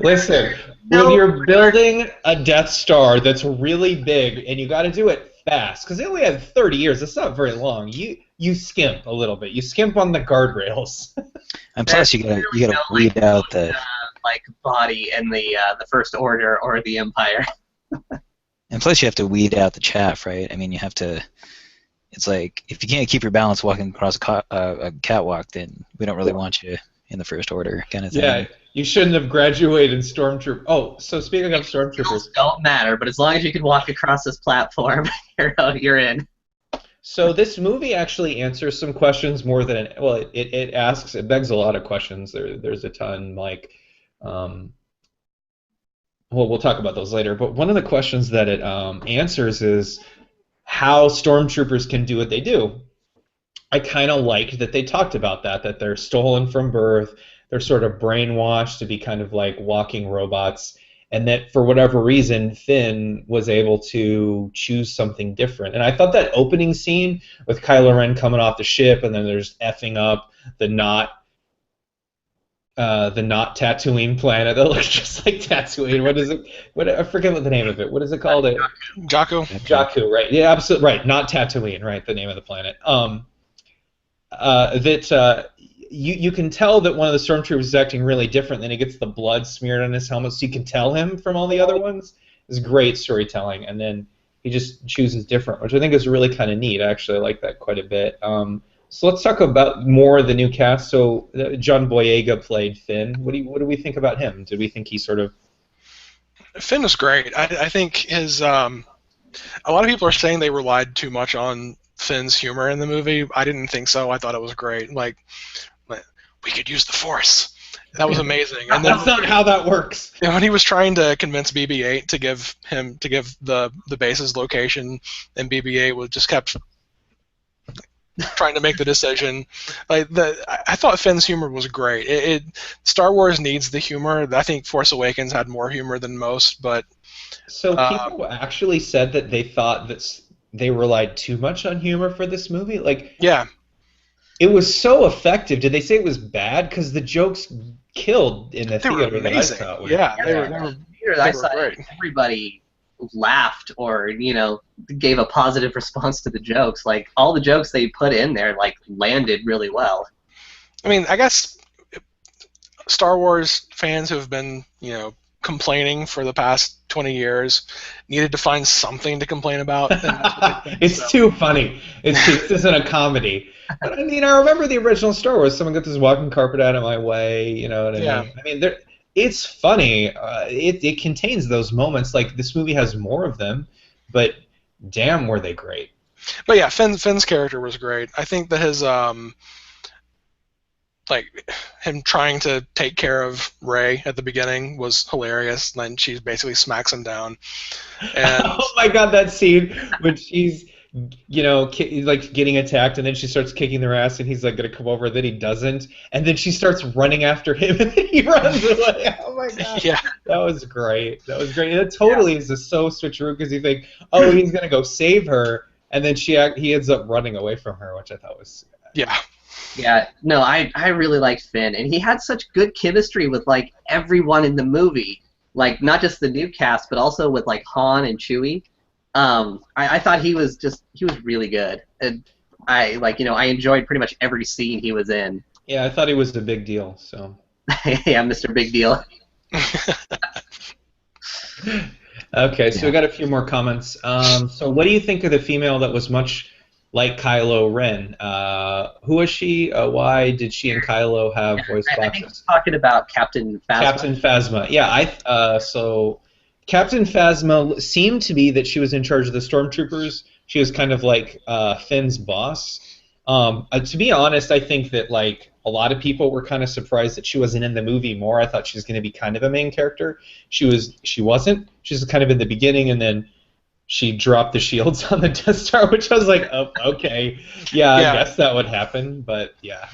Listen, when you're building a Death Star that's really big, and you got to do it fast, because they only had 30 years. That's not very long. You skimp a little bit. You skimp on the guardrails. And plus, you gotta weed out the like body and the First Order or the Empire. And plus, you have to weed out the chaff, right? I mean, you have to. It's like if you can't keep your balance walking across a catwalk, then we don't really want you in the First Order, kind of thing. Yeah, you shouldn't have graduated Stormtrooper. Oh, so speaking of Stormtroopers, don't matter. But as long as you can walk across this platform, you're in. So this movie actually answers some questions more than it begs a lot of questions. There's a ton like. Well, we'll talk about those later, but one of the questions that it answers is how stormtroopers can do what they do. I kind of liked that they talked about that they're stolen from birth, they're sort of brainwashed to be kind of like walking robots, and that for whatever reason, Finn was able to choose something different. And I thought that opening scene with Kylo Ren coming off the ship, and then there's effing up the not Tatooine planet that looks just like Tatooine. What is it? I forget what the name of it. What is it called? Jakku, right? Yeah, absolutely right. Not Tatooine, right? The name of the planet. You can tell that one of the stormtroopers is acting really different. Then he gets the blood smeared on his helmet, so you can tell him from all the other ones. It's great storytelling, and then he just chooses different, which I think is really kind of neat. Actually, I like that quite a bit. So let's talk about more of the new cast. So John Boyega played Finn. What do we think about him? Did we think he sort of... Finn was great. I think his... a lot of people are saying they relied too much on Finn's humor in the movie. I didn't think so. I thought it was great. Like we could use the Force. That was amazing. And that's not how that works. When he was trying to convince BB-8 to give the base's location, and BB-8 was just kept trying to make the decision. I thought Finn's humor was great. Star Wars needs the humor. I think Force Awakens had more humor than most, but so people actually said that they thought that they relied too much on humor for this movie. Like, yeah, it was so effective. Did they say it was bad? Because the jokes killed in the they theater. Were amazing. That I saw. Yeah, they were great. Everybody laughed or gave a positive response to the jokes. Like all the jokes they put in there like landed really well. I mean, I guess Star Wars fans who have been complaining for the past 20 years needed to find something to complain about. It's too funny. This isn't a comedy. But I mean, I remember the original Star Wars. Someone got this walking carpet out of my way. You know what I mean? I mean, it's funny. It contains those moments. Like this movie has more of them, but damn, were they great. But yeah, Finn's character was great. I think that his him trying to take care of Rey at the beginning was hilarious. And then she basically smacks him down. And oh my God, that scene when she's like getting attacked, and then she starts kicking their ass, and he's like gonna come over, and then he doesn't, and then she starts running after him, and then he runs away. Oh my God, yeah, that was great. And it totally is just so switcheroo because you think, oh, he's gonna go save her, and then he ends up running away from her, which I thought was Yeah, no, I really liked Finn, and he had such good chemistry with like everyone in the movie, like not just the new cast, but also with like Han and Chewie. I thought he was really good, and I enjoyed pretty much every scene he was in. Yeah, I thought he was a big deal. So yeah, Mr. Big Deal. Okay, so we got a few more comments. So what do you think of the female that was much like Kylo Ren? Who is she? Why did she and Kylo have voice boxes? I think he's talking about Captain Phasma. Captain Phasma. Yeah, so Captain Phasma seemed to be that she was in charge of the stormtroopers. She was kind of like Finn's boss. To be honest, I think that like a lot of people were kind of surprised that she wasn't in the movie more. I thought she was going to be kind of a main character. She wasn't. She was kind of in the beginning, and then she dropped the shields on the Death Star, which I was like, oh, okay, yeah, I guess that would happen, but yeah.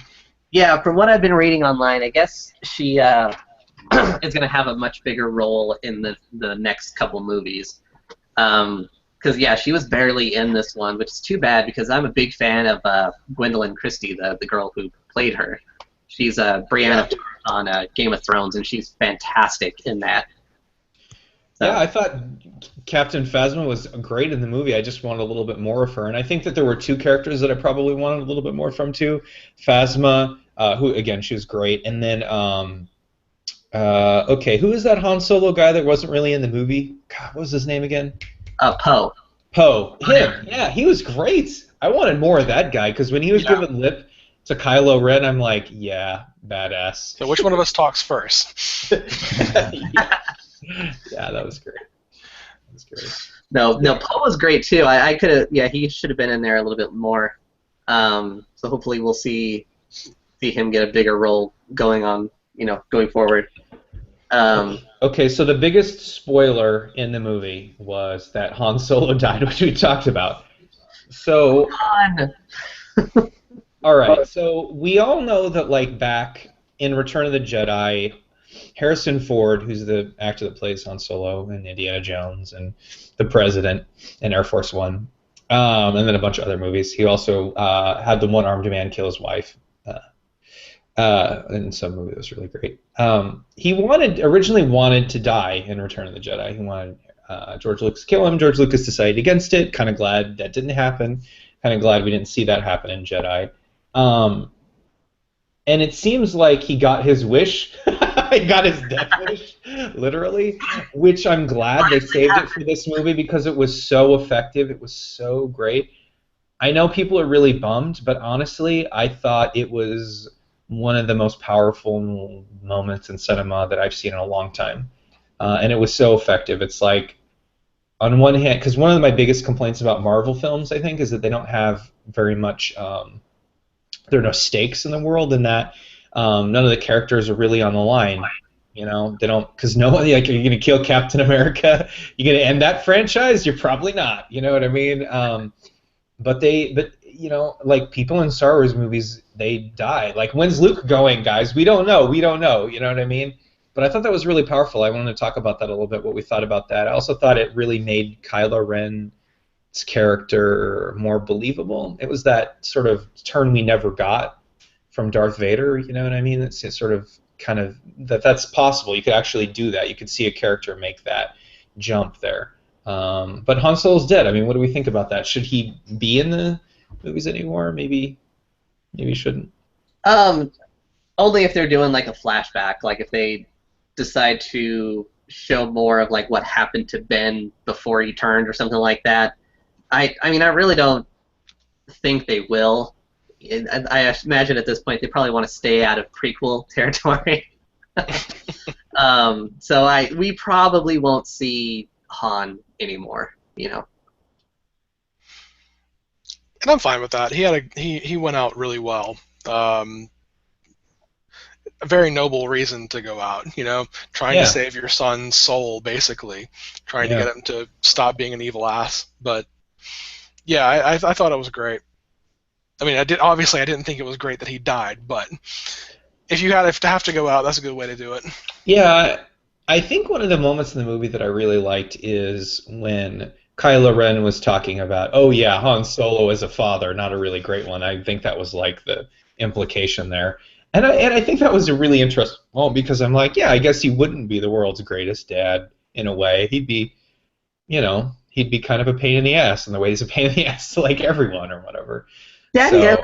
Yeah, from what I've been reading online, I guess she is going to have a much bigger role in the next couple movies. Because, yeah, she was barely in this one, which is too bad because I'm a big fan of Gwendolyn Christie, the girl who played her. She's Brienne on Game of Thrones, and she's fantastic in that. So. Yeah, I thought Captain Phasma was great in the movie. I just wanted a little bit more of her. And I think that there were two characters that I probably wanted a little bit more from, too. Phasma, who, again, she was great. And then, okay, who is that Han Solo guy that wasn't really in the movie? God, what was his name again? Poe. Poe. Him. Yeah, he was great. I wanted more of that guy, because when he was giving lip to Kylo Ren, I'm like, yeah, badass. So which one of us talks first? Yeah, that was great. That was great. No, Poe was great too. I could have, he should have been in there a little bit more. So hopefully we'll see him get a bigger role going on, going forward. Okay, so the biggest spoiler in the movie was that Han Solo died, which we talked about. So, all right. So we all know that, like, back in Return of the Jedi, Harrison Ford, who's the actor that plays Han Solo and Indiana Jones and the President and Air Force One, and then a bunch of other movies. He also had the one-armed man kill his wife in some movie that was really great. He originally wanted to die in Return of the Jedi. He wanted George Lucas to kill him. George Lucas decided against it. Kind of glad that didn't happen. Kind of glad we didn't see that happen in Jedi. And it seems like he got his wish. He got his death wish, literally, which I'm glad they saved it for this movie because it was so effective. It was so great. I know people are really bummed, but honestly, I thought it was one of the most powerful moments in cinema that I've seen in a long time. And it was so effective. It's like, on one hand, because one of my biggest complaints about Marvel films, I think, is that they don't have very much, there are no stakes in the world, and that none of the characters are really on the line. They don't, because nobody, like, are you going to kill Captain America? You going to end that franchise? You're probably not. You know what I mean? But like, people in Star Wars movies, they die. Like, when's Luke going, guys? We don't know. You know what I mean? But I thought that was really powerful. I wanted to talk about that a little bit, what we thought about that. I also thought it really made Kylo Ren's character more believable. It was that sort of turn we never got from Darth Vader, you know what I mean? It's sort of kind of that's possible. You could actually do that. You could see a character make that jump there. But Han Solo's dead. I mean, what do we think about that? Should he be in the movies anymore? Maybe he shouldn't. Only if they're doing like a flashback, like if they decide to show more of like what happened to Ben before he turned or something like that. I mean, I really don't think they will. I imagine at this point they probably want to stay out of prequel territory. So we probably won't see Han anymore, And I'm fine with that. He went out really well. A very noble reason to go out, trying to save your son's soul, basically, trying to get him to stop being an evil ass. But yeah, I thought it was great. I mean, I didn't think it was great that he died, but if you have to go out, that's a good way to do it. Yeah, I think one of the moments in the movie that I really liked is when Kylo Ren was talking about, oh yeah, Han Solo is a father, not a really great one. I think that was like the implication there. And I think that was a really interesting moment because I'm like, yeah, I guess he wouldn't be the world's greatest dad in a way. He'd be, he'd be kind of a pain in the ass in the way he's a pain in the ass to like everyone or whatever. Yeah,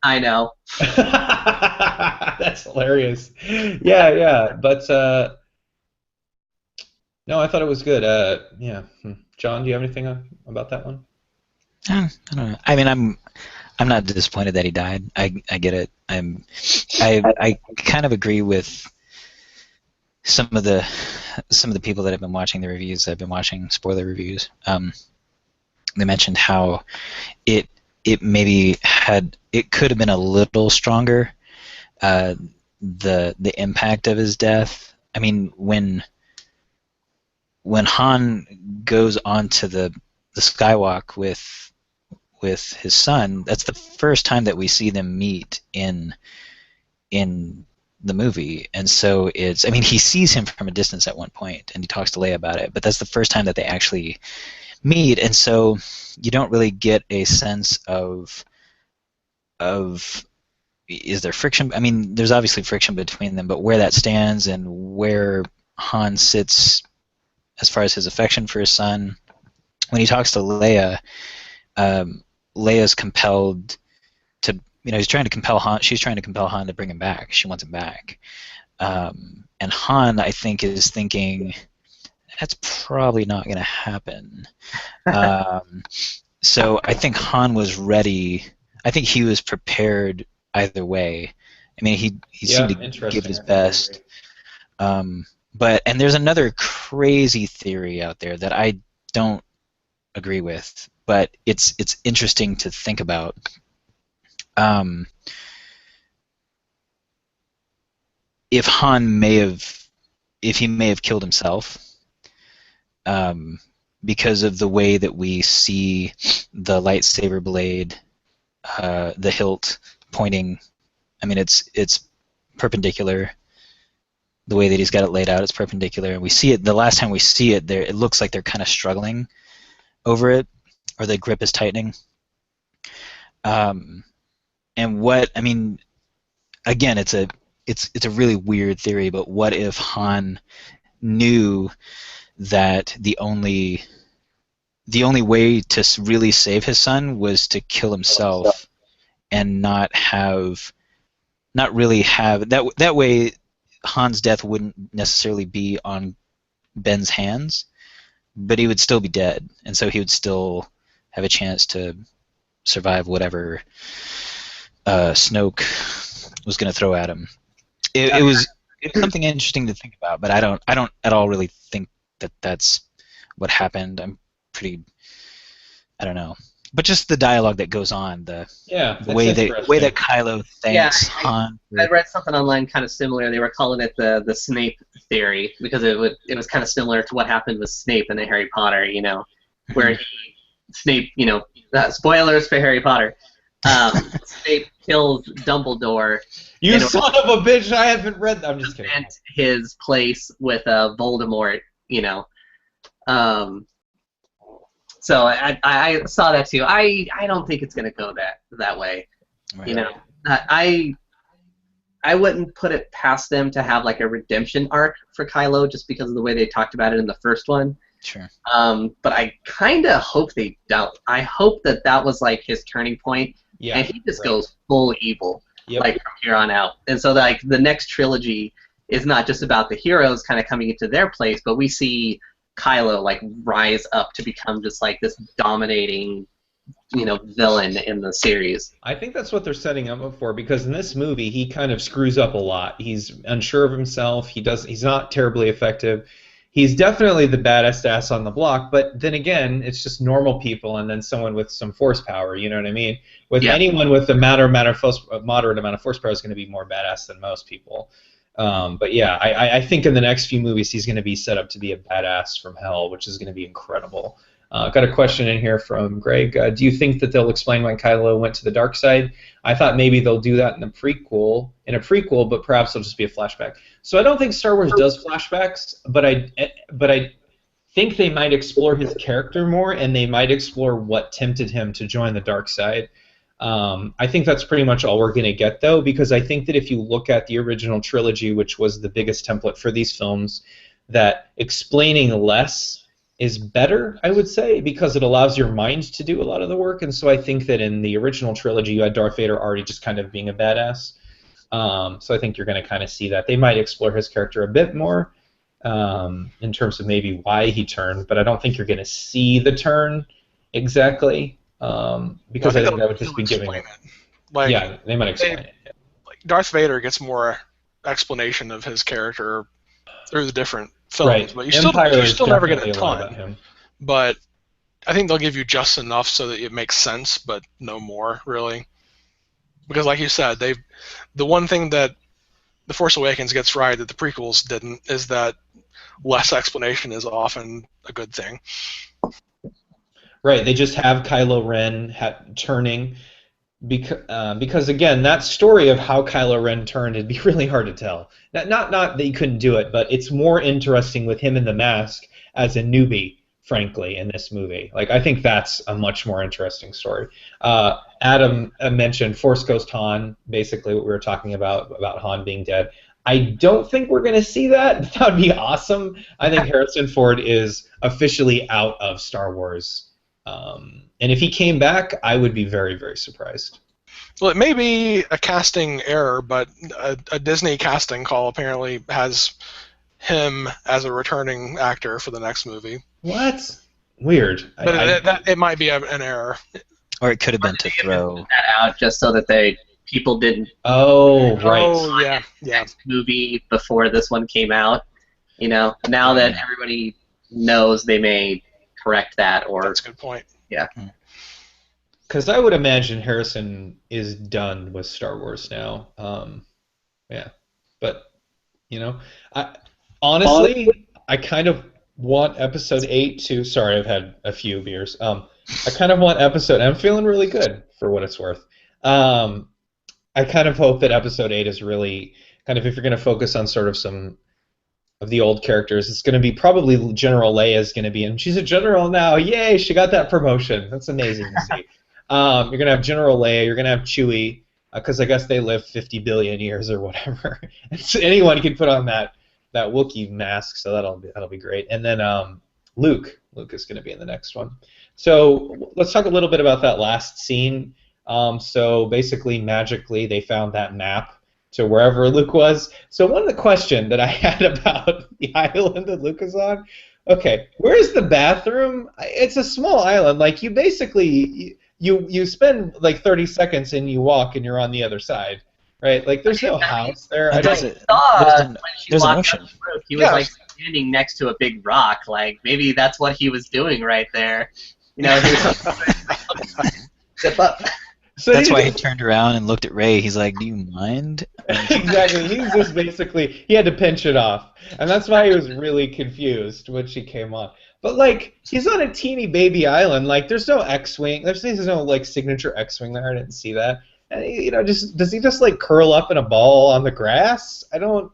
I know. That's hilarious. Yeah. But no, I thought it was good. Yeah. John, do you have anything about that one? I don't know. I mean, I'm not disappointed that he died. I get it. I kind of agree with some of the people that have been watching the reviews, that have been watching spoiler reviews, they mentioned how it maybe could have been a little stronger, the impact of his death. I mean, when Han goes onto the skywalk with his son, that's the first time that we see them meet in the movie. And so it's, I mean, he sees him from a distance at one point and he talks to Leia about it, but that's the first time that they actually meet, and so you don't really get a sense of is there friction? I mean, there's obviously friction between them, but where that stands and where Han sits as far as his affection for his son. When he talks to Leia, Leia's compelled to, he's trying to compel Han. She's trying to compel Han to bring him back. She wants him back, and Han, I think, is thinking, that's probably not going to happen. So I think Han was ready. I think he was prepared either way. I mean, he seemed to give his best. But there's another crazy theory out there that I don't agree with, but it's interesting to think about. If Han may have killed himself, because of the way that we see the lightsaber blade, the hilt pointing. I mean, it's perpendicular. The way that he's got it laid out, it's perpendicular, and we see it. The last time we see it, it looks like they're kind of struggling over it, or the grip is tightening. And what I mean, again, it's a really weird theory, but what if Han knew that the only way to really save his son was to kill himself and not really have that way Han's death wouldn't necessarily be on Ben's hands, but he would still be dead, and so he would still have a chance to survive whatever Snoke was going to throw at him. It's something interesting to think about, but I don't at all really think that that's what happened. I don't know. But just the dialogue that goes on, the way that Kylo thanks Han. I read something online kind of similar. They were calling it the Snape theory because it was kind of similar to what happened with Snape in the Harry Potter, where Snape, spoilers for Harry Potter. Snape kills Dumbledore. You son of a bitch! I haven't read that. I'm just kidding. His place with Voldemort, So I saw that too. I don't think it's gonna go that way. Right. I wouldn't put it past them to have like a redemption arc for Kylo just because of the way they talked about it in the first one. Sure. But I kind of hope they don't. I hope that was like his turning point, and he just goes full evil, like from here on out. And so like the next trilogy is not just about the heroes kind of coming into their place, but we see Kylo like rise up to become just like this dominating, villain in the series. I think that's what they're setting him up for, because in this movie he kind of screws up a lot. He's unsure of himself. He's not terribly effective. He's definitely the baddest ass on the block, but then again, it's just normal people and then someone with some force power, you know what I mean? With anyone with a moderate amount of force power is going to be more badass than most people. But yeah, I think in the next few movies he's going to be set up to be a badass from hell, which is going to be incredible. Got a question in here from Greg. Do you think that they'll explain why Kylo went to the dark side? I thought maybe they'll do that in a prequel, but perhaps it'll just be a flashback. So I don't think Star Wars does flashbacks, but I think they might explore his character more, and they might explore what tempted him to join the dark side. I think that's pretty much all we're going to get, though, because I think that if you look at the original trilogy, which was the biggest template for these films, that explaining less is better, I would say, because it allows your mind to do a lot of the work. And so I think that in the original trilogy, you had Darth Vader already just kind of being a badass. So I think you're going to kind of see that. They might explore his character a bit more in terms of maybe why he turned, but I don't think you're going to see the turn exactly. Because I think that would just be giving it. They might explain it. Like Darth Vader gets more explanation of his character through the different films, Right. but Empire you're is still never getting a definitely a lot about ton. him. But I think they'll give you just enough so that it makes sense, but no more really. Because, like you said, the one thing that The Force Awakens gets right that the prequels didn't is that less explanation is often a good thing. Right. They just have Kylo Ren turning because again, that story of how Kylo Ren turned, it'd be really hard to tell. Not that you couldn't do it, but it's more interesting with him in the mask as a newbie, frankly, in this movie. Like, I think that's a much more interesting story. Adam mentioned Force Ghost Han, basically what we were talking about Han being dead. I don't think we're going to see that. That would be awesome. I think Harrison Ford is officially out of Star Wars. And if he came back, I would be very, very surprised. Well, it may be a casting error, but a Disney casting call apparently has him as a returning actor for the next movie. What? Weird. But it might be an error. Or it could have been to throw that out just so that people didn't. Oh, right. Oh, yeah. Next movie before this one came out. Now that everybody knows, they may correct that. Or that's a good point. Yeah. Because I would imagine Harrison is done with Star Wars now. Yeah. But, honestly, I kind of want Episode 8 to... Sorry, I've had a few beers. I kind of want I'm feeling really good, for what it's worth. I kind of hope that Episode 8 is really... Kind of, if you're going to focus on sort of some of the old characters, it's going to be probably General Leia is going to be... And she's a general now. Yay, she got that promotion. That's amazing to see. You're going to have General Leia. You're going to have Chewie, because I guess they live 50 billion years or whatever. So anyone can put on that Wookiee mask, so that'll be great. And then Luke is going to be in the next one. So let's talk a little bit about that last scene. So basically, magically, they found that map to wherever Luke was. So the question that I had about the island that Luke is on, okay, where's the bathroom? It's a small island. Like, you basically... You spend like 30 seconds and you walk and you're on the other side, right? Like, there's no house there. There's when she an walked ocean. up the roof, he was like standing next to a big rock. Like, maybe that's what he was doing right there. He was zip up. So that's why he turned around and looked at Ray. He's like, "Do you mind?" Exactly. He's just basically, he had to pinch it off, and that's why he was really confused when she came on. But, like, he's on a teeny baby island. Like, there's no X-wing. There's no like signature X-wing there. I didn't see that. And does he just like curl up in a ball on the grass? I don't.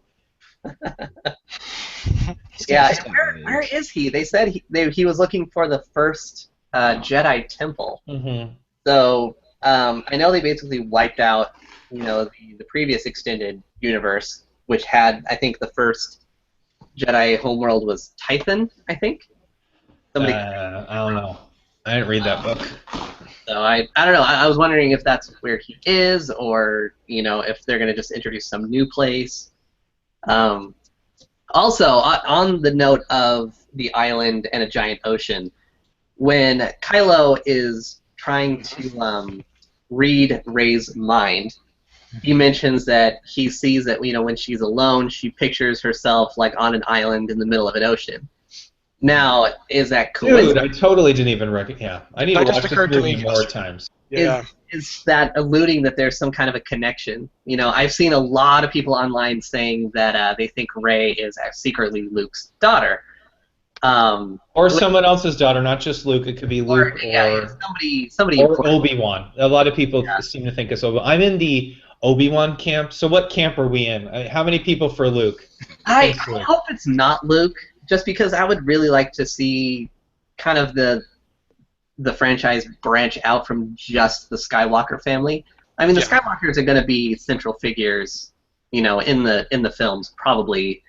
Yeah. Where is he? They said he was looking for the first Jedi temple. Mm-hmm. So I know they basically wiped out the previous extended universe, which had, I think, the first Jedi homeworld was Tython, I think. I don't know. I didn't read that book. So I don't know. I was wondering if that's where he is, or if they're going to just introduce some new place. Also, on the note of the island and a giant ocean, when Kylo is trying to read Rey's mind, he mentions that he sees that when she's alone, she pictures herself like on an island in the middle of an ocean. Now, is that coincidence? Dude, I totally didn't even recognize. Yeah, I need to watch this movie more yesterday. times. Yeah. Is that alluding that there's some kind of a connection? I've seen a lot of people online saying that they think Rey is secretly Luke's daughter. Or someone else's daughter, not just Luke. It could be Luke or somebody or Obi-Wan. A lot of people seem to think it's Obi-Wan. I'm in the Obi-Wan camp. So what camp are we in? How many people for Luke? I hope it's not Luke, just because I would really like to see kind of the franchise branch out from just the Skywalker family. I mean, the Skywalkers are going to be central figures, in the films probably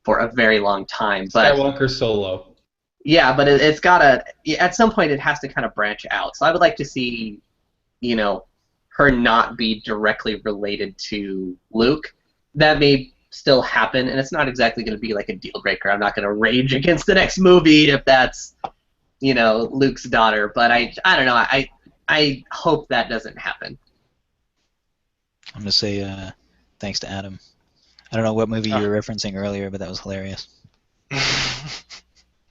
for a very long time. But Skywalker Solo. Yeah, but it's got to, at some point it has to kind of branch out. So I would like to see, her not be directly related to Luke. That may still happen, and it's not exactly going to be like a deal breaker. I'm not going to rage against the next movie if that's, Luke's daughter. But I don't know. I hope that doesn't happen. I'm going to say thanks to Adam. I don't know what movie you were referencing earlier, but that was hilarious.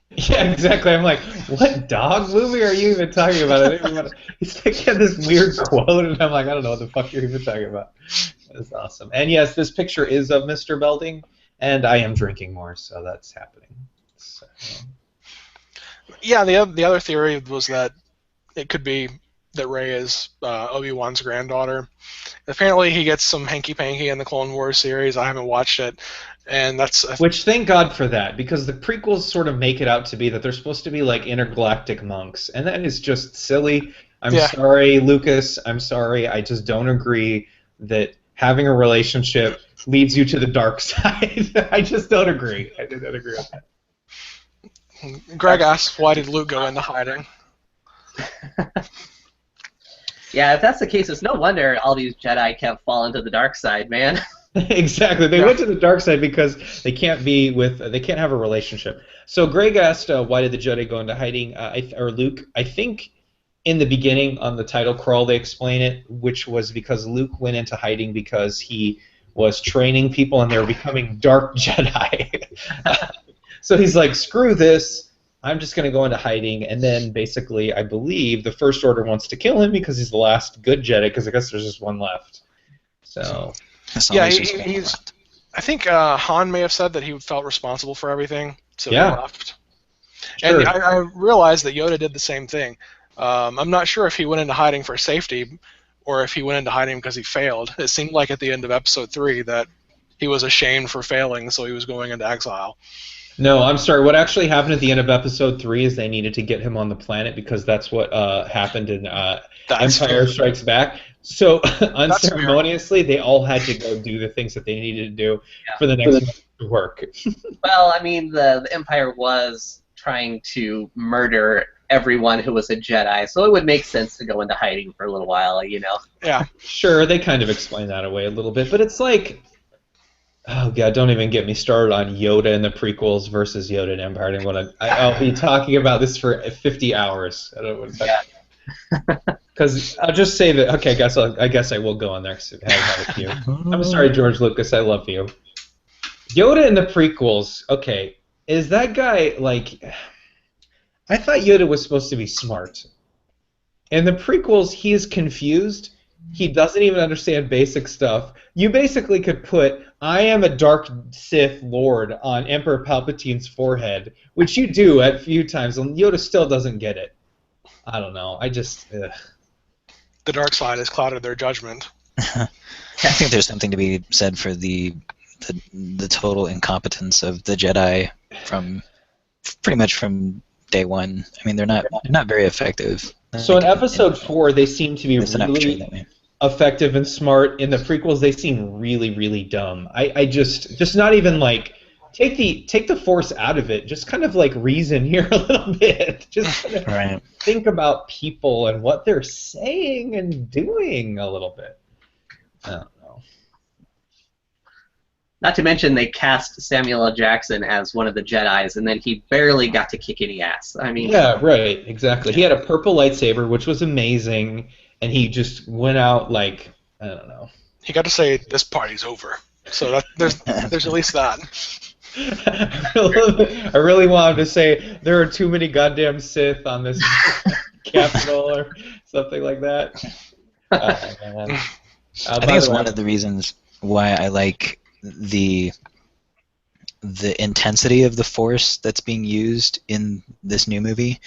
Yeah, exactly. I'm like, what dog movie are you even talking about? I didn't even he's like, had this weird quote, and I'm like, I don't know what the fuck you're even talking about. That's awesome. And yes, this picture is of Mr. Belding, and I am drinking more, so that's happening. So, Yeah, the other theory was that it could be that Rey is Obi-Wan's granddaughter. Apparently, he gets some hanky-panky in the Clone Wars series. I haven't watched it, and that's which, thank God for that, because the prequels sort of make it out to be that they're supposed to be like intergalactic monks, and that is just silly. I'm sorry, Lucas. I'm sorry. I just don't agree that having a relationship leads you to the dark side. I just don't agree. I do not agree with that. Greg asks, why did Luke go into hiding? Yeah, if that's the case, it's no wonder all these Jedi kept falling to the dark side, man. Exactly. They went to the dark side because they can't have a relationship. So Greg asked, why did the Jedi go into hiding? Or Luke, I think in the beginning on the title crawl they explain it, which was because Luke went into hiding because he was training people and they were becoming dark Jedi. So he's like, screw this, I'm just going to go into hiding. And then basically, I believe the First Order wants to kill him because he's the last good Jedi, because I guess there's just one left. So... yeah, I think Han may have said that he felt responsible for everything, so he left. Sure. And I realized that Yoda did the same thing. I'm not sure if he went into hiding for safety or if he went into hiding because he failed. It seemed like at the end of Episode 3 that he was ashamed for failing, so he was going into exile. No, I'm sorry. What actually happened at the end of Episode 3 is they needed to get him on the planet because that's what happened in Empire Strikes Back. So unceremoniously, they all had to go do the things that they needed to do for the next one to work. Well, I mean, the Empire was trying to murder everyone who was a Jedi, so it would make sense to go into hiding for a little while, you know? Yeah. Sure, they kind of explain that away a little bit, but it's like... Oh god, don't even get me started on Yoda in the prequels versus Yoda in Empire. I'll be talking about this for 50 hours. I don't know what to talk. Because I'll just say that. Okay, I guess I will go on there. Have a few. I'm sorry, George Lucas. I love you. Yoda in the prequels. Okay, is that guy like? I thought Yoda was supposed to be smart. In the prequels, he is confused. He doesn't even understand basic stuff. You basically could put, I am a dark Sith Lord on Emperor Palpatine's forehead, which you do at a few times, and Yoda still doesn't get it. I don't know. I just... Ugh. The dark side has clouded their judgment. I think there's something to be said for the total incompetence of the Jedi from pretty much from day one. I mean, they're not very effective. So in Episode 4, they seem to be really effective and smart. In the prequels, they seem really, really dumb. I just not even like take the Force out of it. Just kind of like reason here a little bit. Just kind of think about people and what they're saying and doing a little bit. I don't know. Not to mention they cast Samuel L. Jackson as one of the Jedis, and then he barely got to kick any ass. I mean, yeah, right, exactly. He had a purple lightsaber, which was amazing, and he just went out like, I don't know. He got to say, "This party's over." So there's at least that. I really wanted to say there are too many goddamn Sith on this capital or something like that. I think it's one of the reasons why I like the intensity of the Force that's being used in this new movie.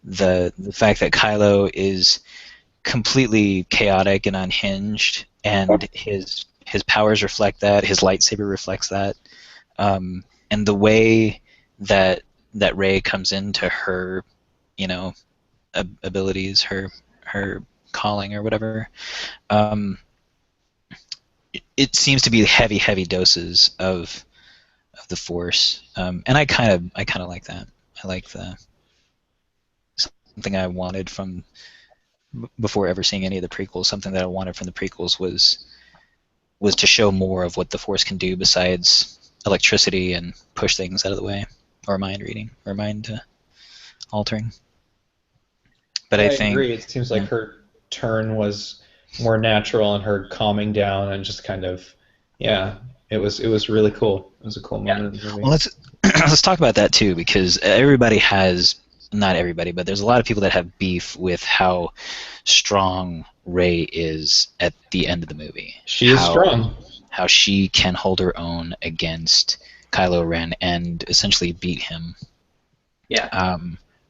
The fact that Kylo is completely chaotic and unhinged, and his powers reflect that, his lightsaber reflects that, and the way that Rey comes into her, abilities, her calling or whatever. It seems to be heavy doses of the Force, and I kind of like that. I like something I wanted from before ever seeing any of the prequels. Something that I wanted from the prequels was to show more of what the Force can do besides electricity and push things out of the way, or mind reading, or mind altering. But I think agree. It seems like her turn was more natural and her calming down and just kind of, It was really cool. It was a cool moment in the movie. Well, let's talk about that too, because everybody has, not everybody, but there's a lot of people that have beef with how strong Rey is at the end of the movie. She is strong. How she can hold her own against Kylo Ren and essentially beat him. Yeah.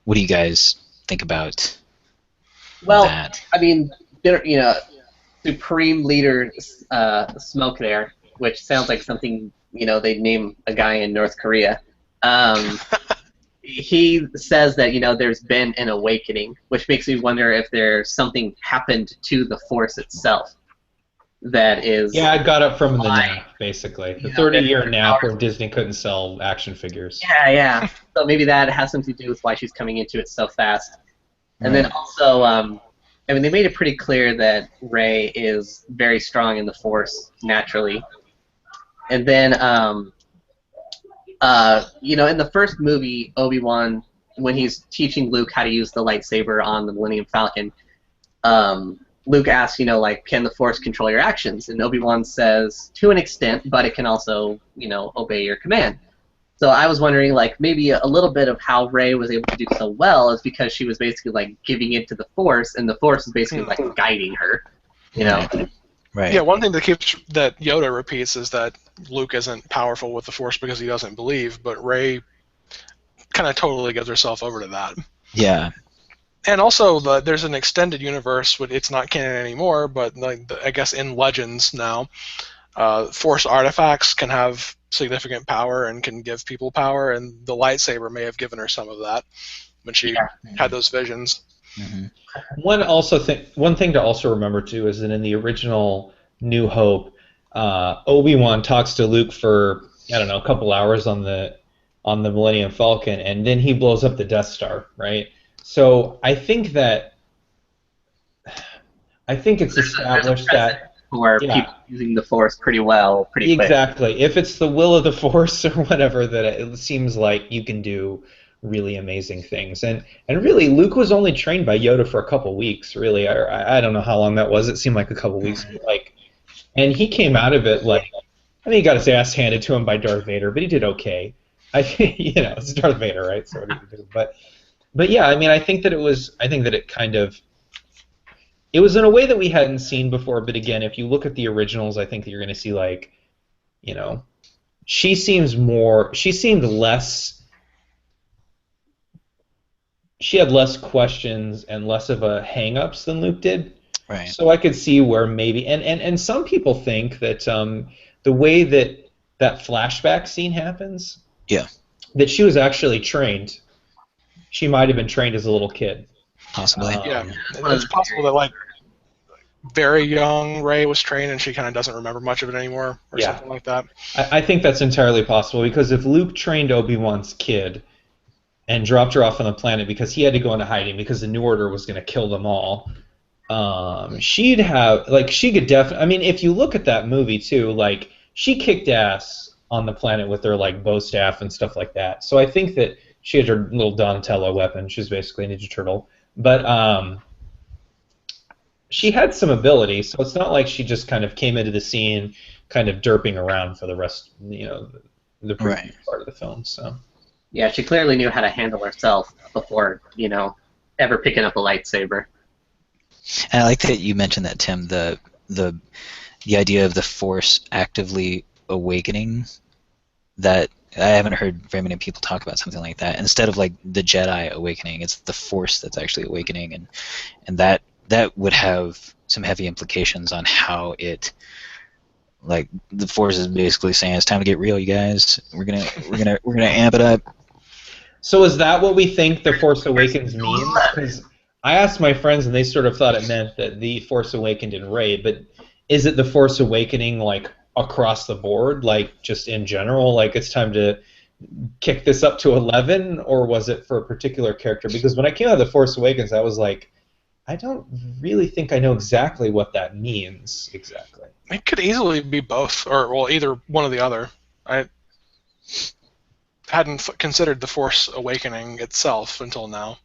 What do you guys think about Well, that? I mean, Supreme Leader Smoke there, which sounds like something, they'd name a guy in North Korea. He says that, there's been an awakening, which makes me wonder if there's something happened to the Force itself that is... Yeah, I got up from the nap, basically. The 30-year nap where Disney couldn't sell action figures. Yeah. So maybe that has something to do with why she's coming into it so fast. And then also, they made it pretty clear that Rey is very strong in the Force, naturally. And then, in the first movie, Obi-Wan, when he's teaching Luke how to use the lightsaber on the Millennium Falcon, Luke asks, can the Force control your actions? And Obi-Wan says, to an extent, but it can also, obey your command. So I was wondering, maybe a little bit of how Rey was able to do so well is because she was basically, giving into the Force, and the Force is basically, guiding her, Right. Yeah, one thing that Yoda repeats is that Luke isn't powerful with the Force because he doesn't believe, but Rey kind of totally gives herself over to that. Yeah. And also, there's an extended universe, it's not canon anymore, but I guess in Legends now, Force artifacts can have significant power and can give people power, and the lightsaber may have given her some of that when she had those visions. Mm-hmm. One thing to also remember too is that in the original New Hope, Obi-Wan talks to Luke for a couple hours on the Millennium Falcon, and then he blows up the Death Star, right? So I think it's established that for people using the Force pretty well, pretty quick. Exactly. If it's the will of the Force or whatever, that it seems like you can do really amazing things. And really, Luke was only trained by Yoda for a couple weeks, really. I don't know how long that was. It seemed like a couple weeks. And he came out of it he got his ass handed to him by Darth Vader, but he did okay. I think, it's Darth Vader, right? So what do you do? But yeah, I think that it was in a way that we hadn't seen before, but again, if you look at the originals, I think that you're going to see, she seemed less, she had less questions and less of a hang-ups than Luke did. Right. So I could see where maybe, and some people think that the way that flashback scene happens, that she was actually trained. She might have been trained as a little kid. Possibly. It's possible that very young Rey was trained and she kind of doesn't remember much of it anymore, or something like that. I think that's entirely possible, because if Luke trained Obi-Wan's kid and dropped her off on the planet because he had to go into hiding because the New Order was going to kill them all, she could definitely. If you look at that movie too, she kicked ass on the planet with her bow staff and stuff like that. So I think that she had her little Donatello weapon. She was basically a Ninja Turtle. But she had some ability, so it's not like she just kind of came into the scene kind of derping around for the rest, the previous part of the film. So yeah, she clearly knew how to handle herself before, ever picking up a lightsaber. And I like that you mentioned that, Tim, the idea of the Force actively awakening. That I haven't heard very many people talk about something like that. Instead of the Jedi awakening, it's the Force that's actually awakening, and that would have some heavy implications on how it, the Force is basically saying it's time to get real, you guys. We're gonna amp it up. So is that what we think the Force Awakens means? Because I asked my friends and they sort of thought it meant that the Force awakened in Rey, but is it the Force awakening across the board, just in general, it's time to kick this up to 11, or was it for a particular character? Because when I came out of The Force Awakens, I was I don't really think I know exactly what that means exactly. It could easily be both, or either one or the other. I hadn't considered the Force awakening itself until now.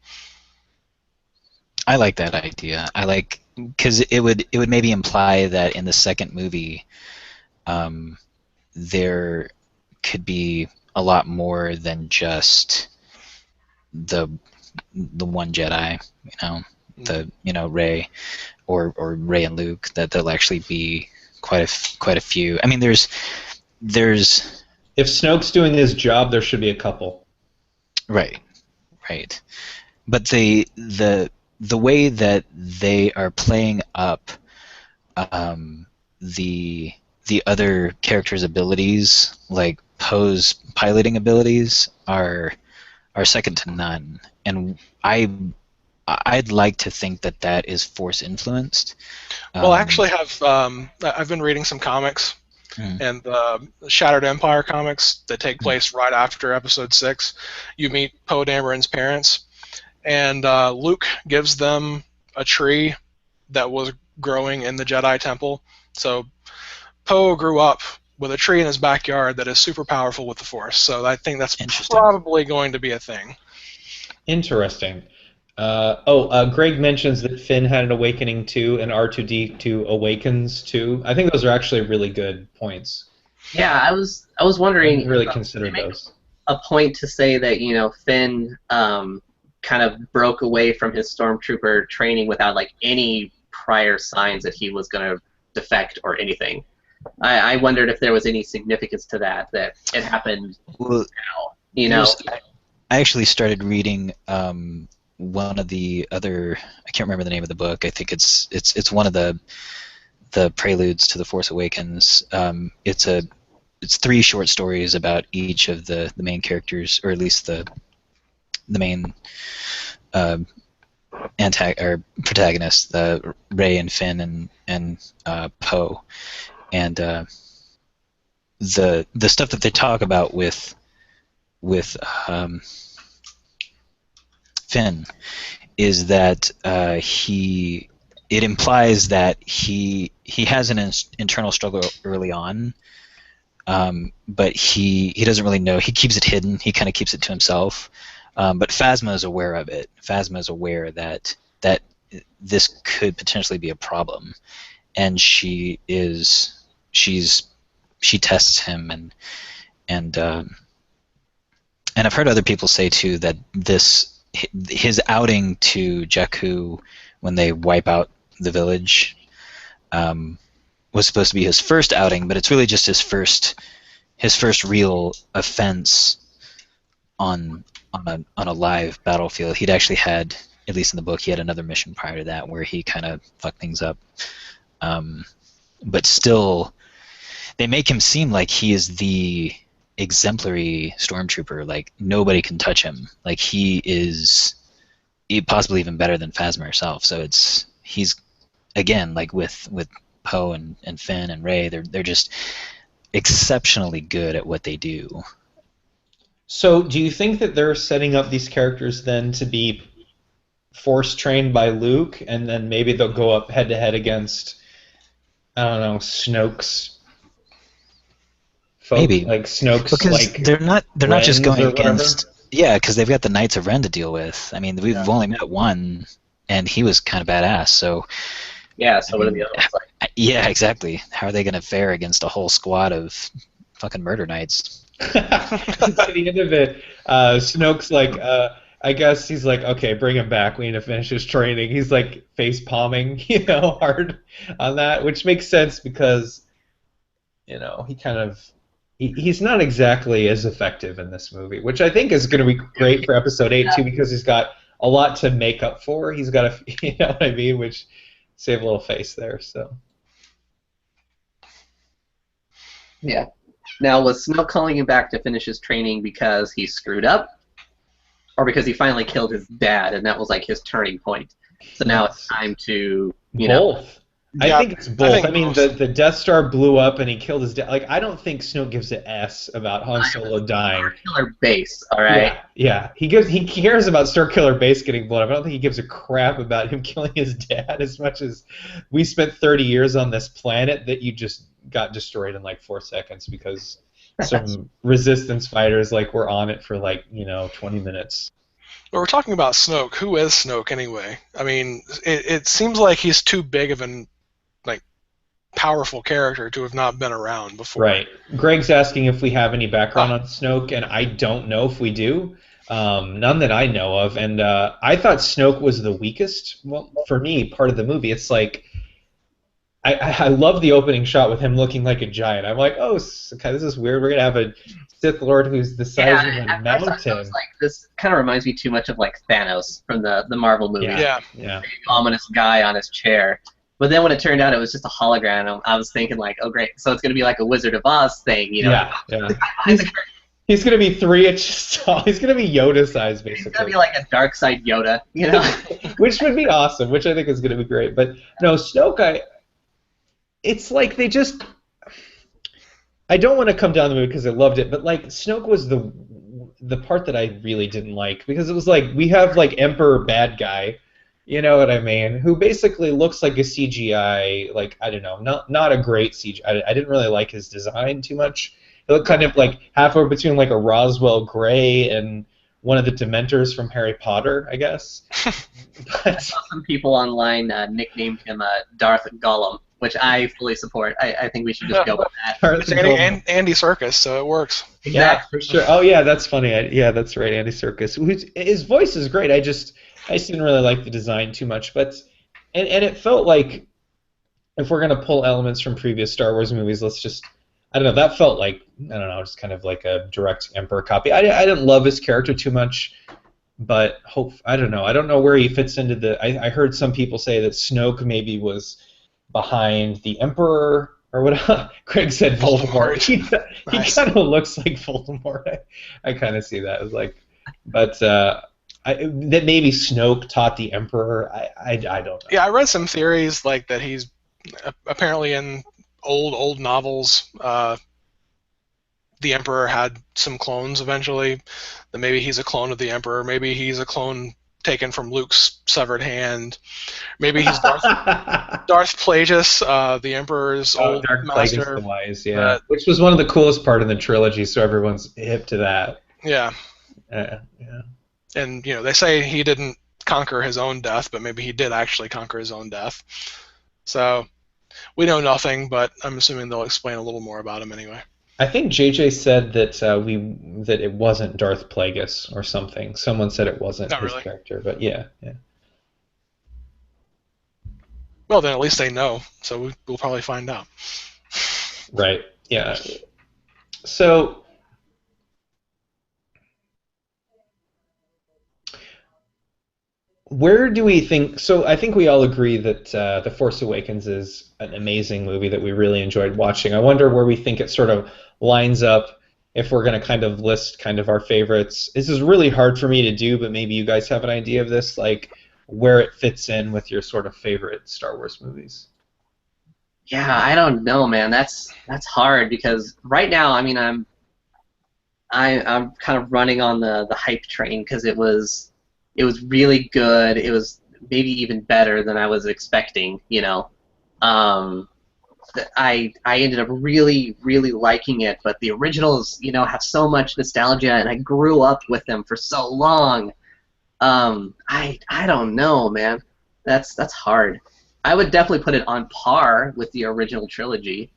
I like that idea. Because it would maybe imply that in the second movie, there could be a lot more than just the one Jedi, Rey or Rey and Luke. That there'll actually be quite a few. I mean, there's if Snoke's doing his job, there should be a couple. Right. But the way that they are playing up the other characters' abilities, like Poe's piloting abilities, are second to none, and I'd like to think that is Force influenced. Well, I actually have. I've been reading some comics, and the Shattered Empire comics that take place right after Episode VI. You meet Poe Dameron's parents, and Luke gives them a tree that was growing in the Jedi Temple. So Poe grew up with a tree in his backyard that is super powerful with the Force. So I think that's probably going to be a thing. Interesting. Greg mentions that Finn had an awakening too, and R2D2 awakens too. I think those are actually really good points. Yeah, I was wondering. I hadn't really considered those. A point to say that Finn kind of broke away from his stormtrooper training without like any prior signs that he was going to defect or anything. I wondered if there was any significance to that it happened now. I actually started reading one of the other. I can't remember the name of the book. I think it's one of the preludes to the Force Awakens. It's 3 short stories about each of the main characters, or at least the main protagonists, Rey and Finn and Poe, and the stuff that they talk about with Finn is that it implies that he has an internal struggle early on, but he doesn't really know. He keeps it hidden. He kind of keeps it to himself. But Phasma is aware of it. Phasma is aware that this could potentially be a problem, and she tests him, and I've heard other people say too that his outing to Jakku when they wipe out the village was supposed to be his first outing, but it's really just his first real offense on a live battlefield. He'd actually had, at least in the book, he had another mission prior to that where he kind of fucked things up. But still, they make him seem like he is the exemplary stormtrooper. Like nobody can touch him. Like he is possibly even better than Phasma herself. So he's again, like with Poe and Finn and Rey, they're just exceptionally good at what they do. So do you think that they're setting up these characters then to be Force trained by Luke, and then maybe they'll go up head to head against, I don't know, Snoke's folk? Maybe like Snoke's, because like they're not just going against. Whatever? Yeah, because they've got the Knights of Ren to deal with. I mean, we've only met one, and he was kind of badass. So yeah. So what are the other ones like? Yeah, exactly. How are they going to fare against a whole squad of fucking murder knights? At the end of it, Snoke's like, I guess he's like, okay, bring him back. We need to finish his training. He's like face palming, hard on that, which makes sense because, he kind of, he's not exactly as effective in this movie, which I think is going to be great for Episode 8 too, because he's got a lot to make up for. He's got a, you know what I mean, which save a little face there. So. Yeah. Now, was Snoke calling him back to finish his training because he screwed up, or because he finally killed his dad, and that was like his turning point? So now it's time to, both. Yeah, I think it's both. I mean, both. the Death Star blew up and he killed his dad. Like, I don't think Snoke gives a S about Han Solo dying. Starkiller Base, all right? Yeah. He cares about Starkiller Base getting blown up. I don't think he gives a crap about him killing his dad as much as we spent 30 years on this planet that you just got destroyed in like 4 seconds because some resistance fighters were on it for 20 minutes. Well, we're talking about Snoke. Who is Snoke anyway? I mean, it seems like he's too big of an powerful character to have not been around before. Right. Greg's asking if we have any background on Snoke, and I don't know if we do. None that I know of. And I thought Snoke was the weakest, well, for me, part of the movie. It's like, I love the opening shot with him looking like a giant. I'm like, oh, okay, this is weird. We're going to have a Sith Lord who's the size of a mountain. I was like, this kind of reminds me too much of like Thanos from the Marvel movie. Yeah. Big, ominous guy on his chair. But then when it turned out it was just a hologram, I was thinking like, oh great, so it's gonna be like a Wizard of Oz thing, you know? Yeah. He's gonna be 3 inches tall. He's gonna be Yoda size, basically. He's gonna be like a dark side Yoda, you know? Which would be awesome. Which I think is gonna be great. But no, Snoke, it's like they just. I don't want to come down the movie because I loved it, but like Snoke was the part that I really didn't like, because it was like we have like Emperor bad guy, you know what I mean, who basically looks like a CGI, like, I don't know, not a great CGI. I didn't really like his design too much. It looked kind of like halfway between like a Roswell Gray and one of the Dementors from Harry Potter, I guess. I saw some people online nicknamed him Darth Gollum, which I fully support. I think we should just go with that. It's Andy Serkis, so it works. Exactly. Yeah, for sure. Oh yeah, that's funny. Yeah, that's right, Andy Serkis. His voice is great. I just didn't really like the design too much, but and it felt like, if we're gonna pull elements from previous Star Wars movies, let's just, I don't know, that felt like, I don't know, just kind of like a direct Emperor copy. I didn't love his character too much, but I don't know where he fits into the. I heard some people say that Snoke maybe was behind the Emperor or what. Craig said Voldemort. He kind of looks like Voldemort. I kind of see that as like, but that maybe Snoke taught the Emperor. I don't know. Yeah, I read some theories like that he's apparently in old novels. The Emperor had some clones eventually. That maybe he's a clone of the Emperor. Maybe he's a clone taken from Luke's severed hand. Maybe he's Darth Plagueis, the Emperor's old Darth master. Plagueis the Wise, yeah. Which was one of the coolest part in the trilogy, so everyone's hip to that. Yeah. Yeah. And, you know, they say he didn't conquer his own death, but maybe he did actually conquer his own death. So, we know nothing, but I'm assuming they'll explain a little more about him anyway. I think JJ said that it wasn't Darth Plagueis or something. Someone said it wasn't his character, but yeah. Well, then at least they know, so we'll probably find out. Right. Yeah. So, where do we think? So I think we all agree that The Force Awakens is an amazing movie that we really enjoyed watching. I wonder where we think it sort of lines up, if we're going to kind of list kind of our favorites. This is really hard for me to do, but maybe you guys have an idea of this, like where it fits in with your sort of favorite Star Wars movies. Yeah, I don't know, man. That's hard, because right now, I mean, I'm kind of running on the hype train, because it was really good. It was maybe even better than I was expecting, you know. I ended up really, really liking it, but the originals, you know, have so much nostalgia, and I grew up with them for so long. I don't know, man. That's hard. I would definitely put it on par with the original trilogy,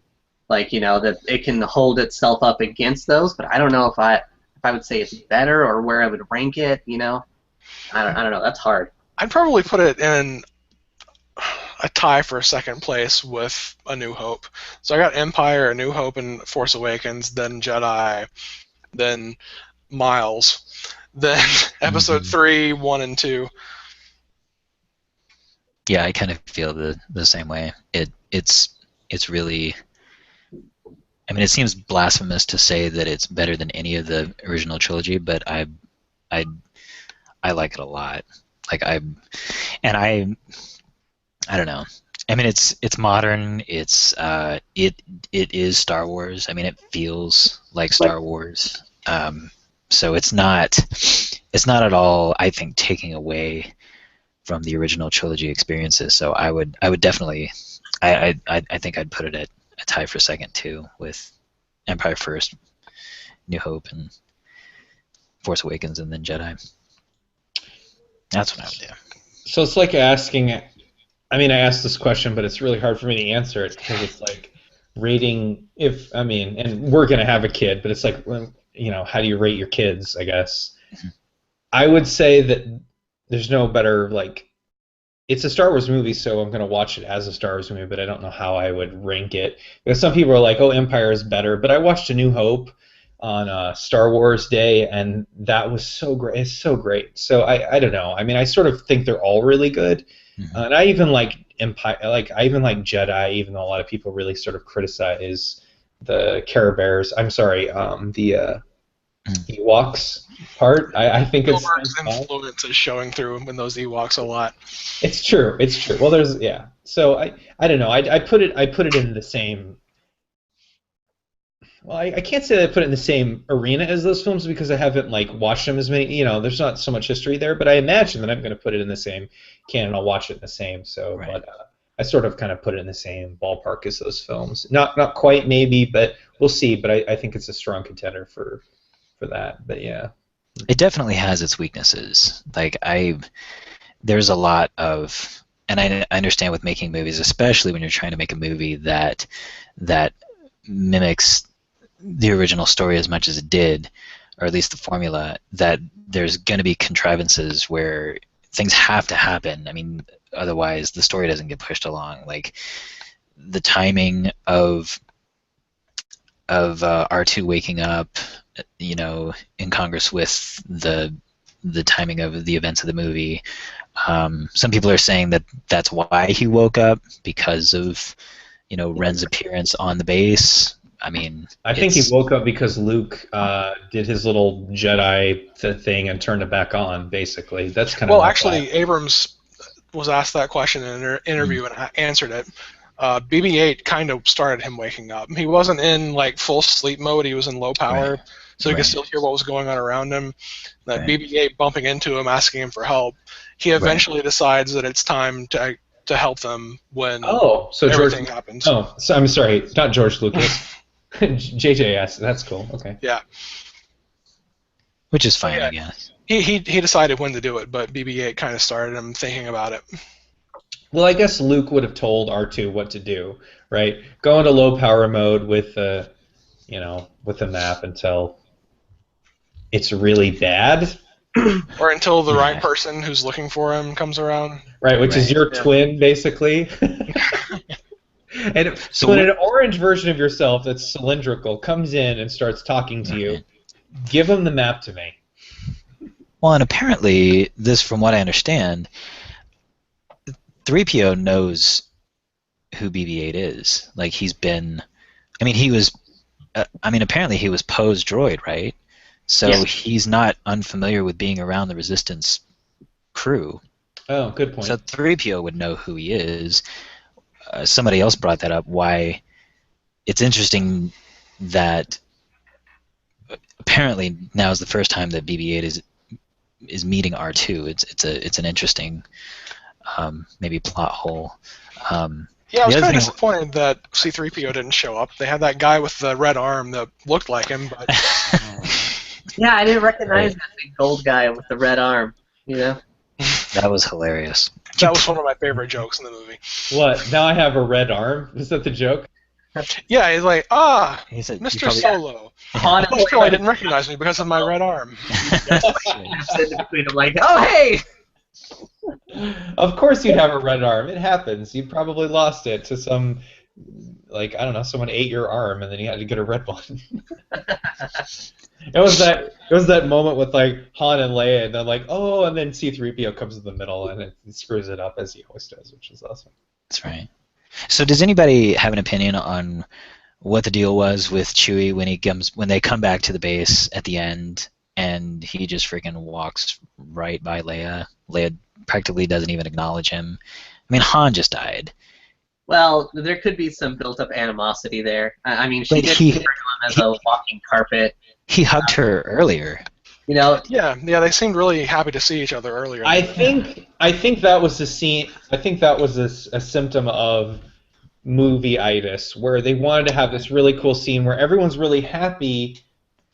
like, you know, that it can hold itself up against those. But I don't know if I would say it's better, or where I would rank it. You know, I don't know. That's hard. I'd probably put it in a tie for second place with A New Hope. So I got Empire, A New Hope, and Force Awakens, then Jedi, then Miles, then Episode 3, 1, and 2. Yeah, I kind of feel the same way. It's really. I mean, it seems blasphemous to say that it's better than any of the original trilogy, but I like it a lot. Like I don't know. I mean, it's modern. It is Star Wars. I mean, it feels like Star Wars. So it's not at all, I think, taking away from the original trilogy experiences. So I would definitely, I think I'd put it at a tie for second too, with Empire first, New Hope, and Force Awakens, and then Jedi. That's what I would do. So it's like asking, I mean, I asked this question, but it's really hard for me to answer it because it's like rating. And we're gonna have a kid, but it's like, how do you rate your kids? I guess I would say that there's no better like. It's a Star Wars movie, so I'm gonna watch it as a Star Wars movie, but I don't know how I would rank it because some people are like, "Oh, Empire is better," but I watched A New Hope on Star Wars Day, and that was so great. It's so great. So I don't know. I mean, I sort of think they're all really good, and I even like Empire. I even like Jedi, even though a lot of people really sort of criticize the Care Bears. I'm sorry, the Ewoks part. I think it's influence is showing through in those Ewoks a lot. It's true. It's true. Well, So I don't know. I put it in the same. Well, I can't say that I put it in the same arena as those films because I haven't watched them as many. There's not so much history there, but I imagine that I'm going to put it in the same canon. I'll watch it in the same. So, right. But I sort of kind of put it in the same ballpark as those films. Not quite maybe, but we'll see. But I think it's a strong contender for that. But yeah, it definitely has its weaknesses. There's a lot of, and I understand with making movies, especially when you're trying to make a movie that mimics the original story as much as it did, or at least the formula, that there's going to be contrivances where things have to happen. I mean, otherwise the story doesn't get pushed along. Like the timing of R2 waking up, in Congress with the timing of the events of the movie. Some people are saying that that's why he woke up, because of Ren's appearance on the base. I mean, I think he woke up because Luke did his little Jedi thing and turned it back on. Basically, that's kind of. Well, actually, Abrams was asked that question in an interview and answered it. BB-8 kind of started him waking up. He wasn't in full sleep mode. He was in low power, so he could still hear what was going on around him. That BB-8 bumping into him, asking him for help. He eventually decides that it's time to help them when everything happens. Oh, so I'm sorry, not George Lucas. JJS. That's cool. Okay. Yeah. Which is fine, I guess. He decided when to do it, but BB-8 kind of started him thinking about it. Well, I guess Luke would have told R2 what to do, right? Go into low power mode with the map until it's really bad. Or until the right person who's looking for him comes around. Right, which is your twin, basically. And so when an orange version of yourself that's cylindrical comes in and starts talking to you, give him the map to me. Well, and apparently, this, from what I understand, 3PO knows who BB-8 is. Apparently he was Poe's droid, right? So he's not unfamiliar with being around the Resistance crew. Oh, good point. So 3PO would know who he is. Somebody else brought that up, why it's interesting that apparently now is the first time that BB-8 is meeting R2. It's an interesting maybe plot hole. I was kind of disappointed that C-3PO didn't show up. They had that guy with the red arm that looked like him, but yeah, I didn't recognize that big gold guy with the red arm. That was hilarious. That was one of my favorite jokes in the movie. What? Now I have a red arm? Is that the joke? Yeah, he's like, he said, Mr. Solo. Han didn't recognize me because of my red arm. Like, oh, hey! Of course you'd have a red arm. It happens. You probably lost it to some, someone ate your arm and then you had to get a red one. It was that moment with Han and Leia, and they're like, oh, and then C-3PO comes in the middle and it screws it up as he always does, which is awesome. That's right. So does anybody have an opinion on what the deal was with Chewie when they come back to the base at the end and he just freaking walks right by Leia? Leia practically doesn't even acknowledge him. I mean, Han just died. Well, there could be some built-up animosity there. I mean, she did refer to him as a walking carpet. He hugged her earlier. Yeah, they seemed really happy to see each other earlier. I think that was a scene. I think that was a symptom of movie-itis, where they wanted to have this really cool scene where everyone's really happy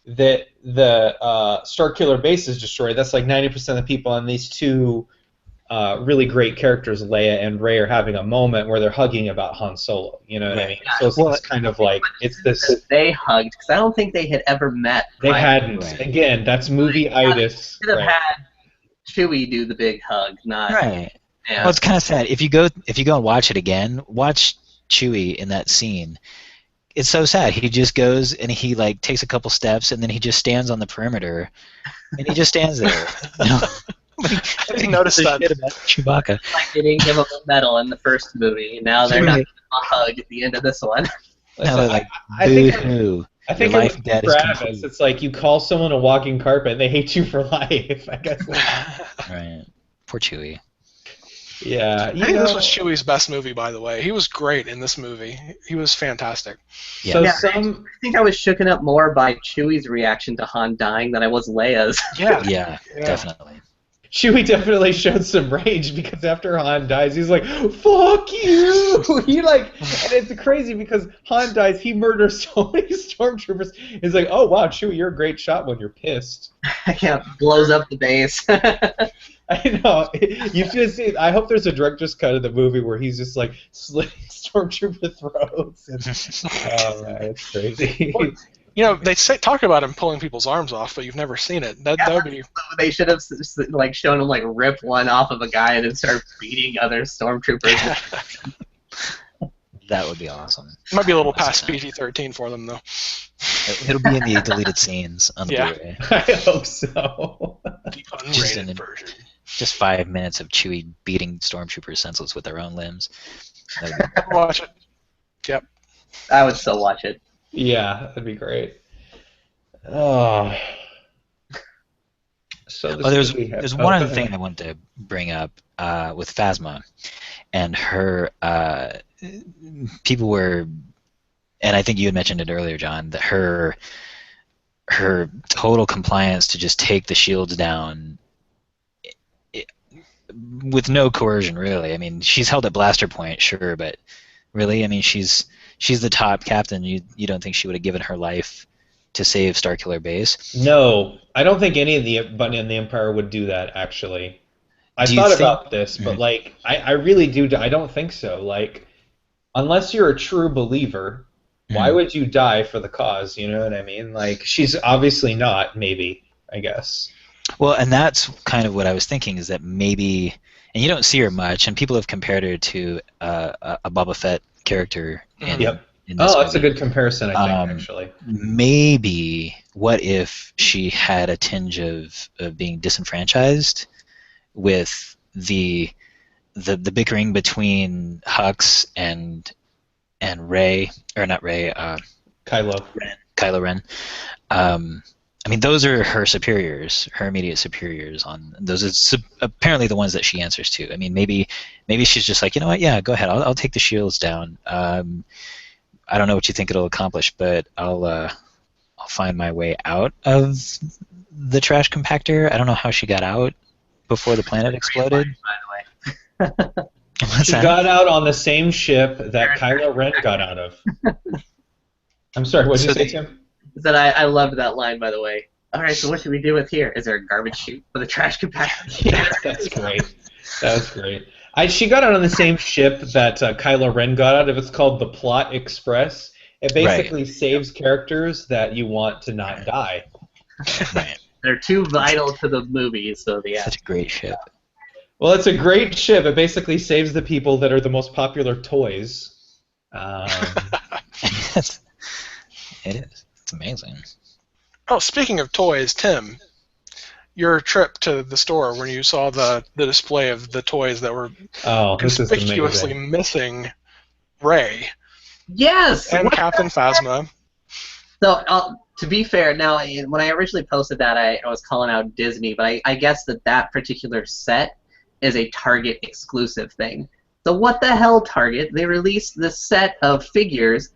that the Starkiller base is destroyed. That's like 90% of the people, and these two really great characters, Leia and Rey, are having a moment where they're hugging about Han Solo. You know what I mean? So it's this kind of like it's this. They hugged because I don't think they had ever met. They hadn't. Right. Again, that's movie-itis. Should have had Chewie do the big hug, not. Right. Yeah. Well, it's kind of sad. If you go and watch it again, watch Chewie in that scene. It's so sad. He just goes and he like takes a couple steps and then he just stands on the perimeter and he just stands there. You know? I didn't notice that. Shit about Chewbacca. Like they didn't give him a medal in the first movie, and now they're not giving him a hug at the end of this one. Now they're like, I think boo-hoo. I think Your it life was debt is Travis. complete. It's like you call someone a walking carpet and they hate you for life. I guess. Right. Poor Chewie. Yeah. I think this was Chewie's best movie, by the way. He was great in this movie. He was fantastic. Yeah. So Yeah. some. I think I was shooken up more by Chewie's reaction to Han dying than I was Leia's. Yeah, definitely. Chewie definitely showed some rage because after Han dies, he's like, "Fuck you!" He like, and it's crazy because Han dies, he murders so many stormtroopers. He's like, "Oh wow, Chewie, you're a great shot when you're pissed." Yeah, blows up the base. I know. You should see. I hope there's a director's cut of the movie where he's just like slitting stormtrooper throats. And, oh man, it's crazy. You know, they talk about him pulling people's arms off, but you've never seen it. That would be. They should have like shown him like rip one off of a guy and then start beating other stormtroopers. That would be awesome. Might be a little past PG-13 for them, though. It'll be in the deleted scenes on the Yeah. Blu-ray. I hope so. The Just unrated an- version. Just 5 minutes of Chewie beating stormtroopers senseless with their own limbs. That would be- Watch it. Yep. I would still watch it. Yeah, that'd be great. Oh. So this there's one other thing I wanted to bring up with Phasma, and her people were, and I think you had mentioned it earlier, John, that her total compliance to just take the shields down with no coercion, really. I mean, she's held at blaster point, sure, but really, I mean, she's the top captain. You don't think she would have given her life to save Starkiller Base? No, I don't think any of the Bunny and the Empire would do that. Actually, I thought about this, but like, I really do. I don't think so. Like, unless you're a true believer, why would you die for the cause? You know what I mean? Like, she's obviously not. Maybe, I guess. Well, and that's kind of what I was thinking, is that maybe, and you don't see her much, and people have compared her to a Boba Fett character in this that's a movie. good comparison, I think, actually. Maybe, what if she had a tinge of being disenfranchised with the bickering between Hux and Rey, or not Rey, Kylo Ren. I mean, those are her superiors, her immediate superiors. On those are apparently the ones that she answers to. I mean, maybe she's just like, you know what? Yeah, go ahead. I'll take the shields down. I don't know what you think it'll accomplish, but I'll find my way out of the trash compactor. I don't know how she got out before the planet exploded. By the way. She got out on the same ship that Kylo Ren got out of. I'm sorry, what did you say, Tim? That I loved that line, by the way. All right, so what should we do with here? Is there a garbage chute for the trash compactor? Yeah, that's great. That's great. She got out on the same ship that Kylo Ren got out of. It's called the Plot Express. It basically saves characters that you want to not die. Right. They're too vital to the movie, so yeah. Such a great ship. Well, it's a great ship. It basically saves the people that are the most popular toys. It is. It's amazing. Oh, speaking of toys, Tim, your trip to the store when you saw the display of the toys that were conspicuously missing Rey Yes! and Captain Phasma. So, to be fair, now, when I originally posted that, I was calling out Disney, but I guess that particular set is a Target exclusive thing. So what the hell, Target? They released this set of figures,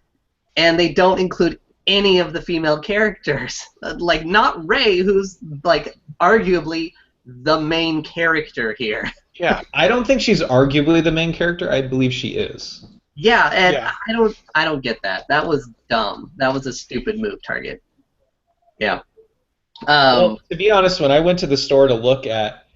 and they don't include any of the female characters. Like, not Rey, who's, like, arguably the main character here. Yeah. I don't think she's arguably the main character. I believe she is. Yeah, and I don't get that. That was dumb. That was a stupid move, Target. Yeah. Well, to be honest, when I went to the store to look at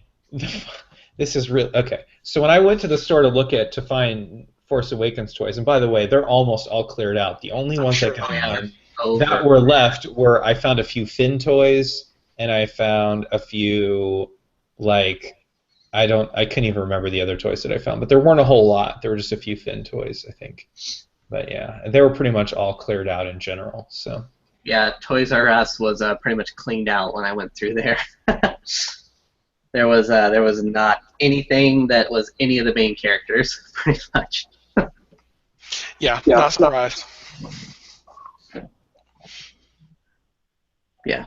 This is real. Okay, so when I went to the store to find Force Awakens toys, and by the way, they're almost all cleared out. The only ones I sure. can Oh, yeah, find over. that were left were I found a few Finn toys, and I found a few I couldn't even remember the other toys that I found, but there weren't a whole lot. There were just a few Finn toys, I think. But yeah, they were pretty much all cleared out in general. So. Yeah, Toys R Us was pretty much cleaned out when I went through there. There was not anything that was any of the main characters, pretty much. Yeah, not surprised. Yeah.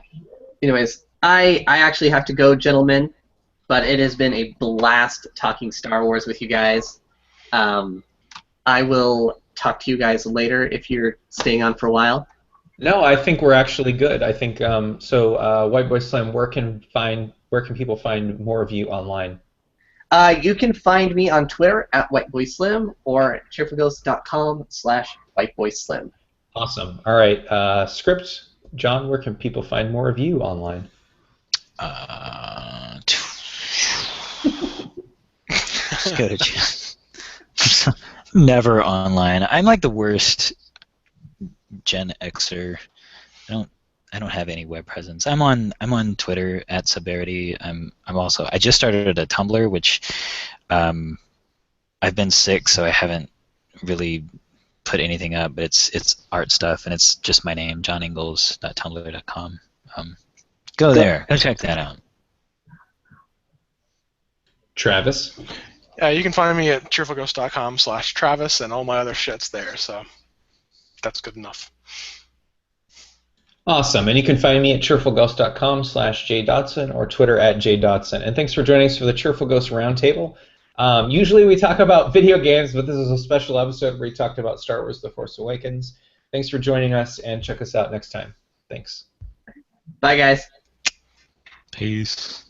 Anyways, I actually have to go, gentlemen, but it has been a blast talking Star Wars with you guys. I will talk to you guys later if you're staying on for a while. No, I think we're actually good. I think White Boy Slim, where can people find more of you online? You can find me on Twitter at WhiteBoySlim or at cheerfulghost.com/WhiteBoySlim. Awesome. All right, script. John, where can people find more of you online? Just go to never online. I'm like the worst Gen Xer. I don't have any web presence. I'm on Twitter at Severity. I just started a Tumblr, which I've been sick, so I haven't really put anything up. But it's art stuff, and it's just my name, johningalls.tumblr.com. Go there. Go check that out. Travis? You can find me at cheerfulghost.com/Travis, and all my other shit's there, so that's good enough. Awesome. And you can find me at cheerfulghost.com/JDodson or Twitter at JDodson. And thanks for joining us for the Cheerful Ghost Roundtable. Usually we talk about video games, but this is a special episode where we talked about Star Wars The Force Awakens. Thanks for joining us, and check us out next time. Thanks. Bye, guys. Peace.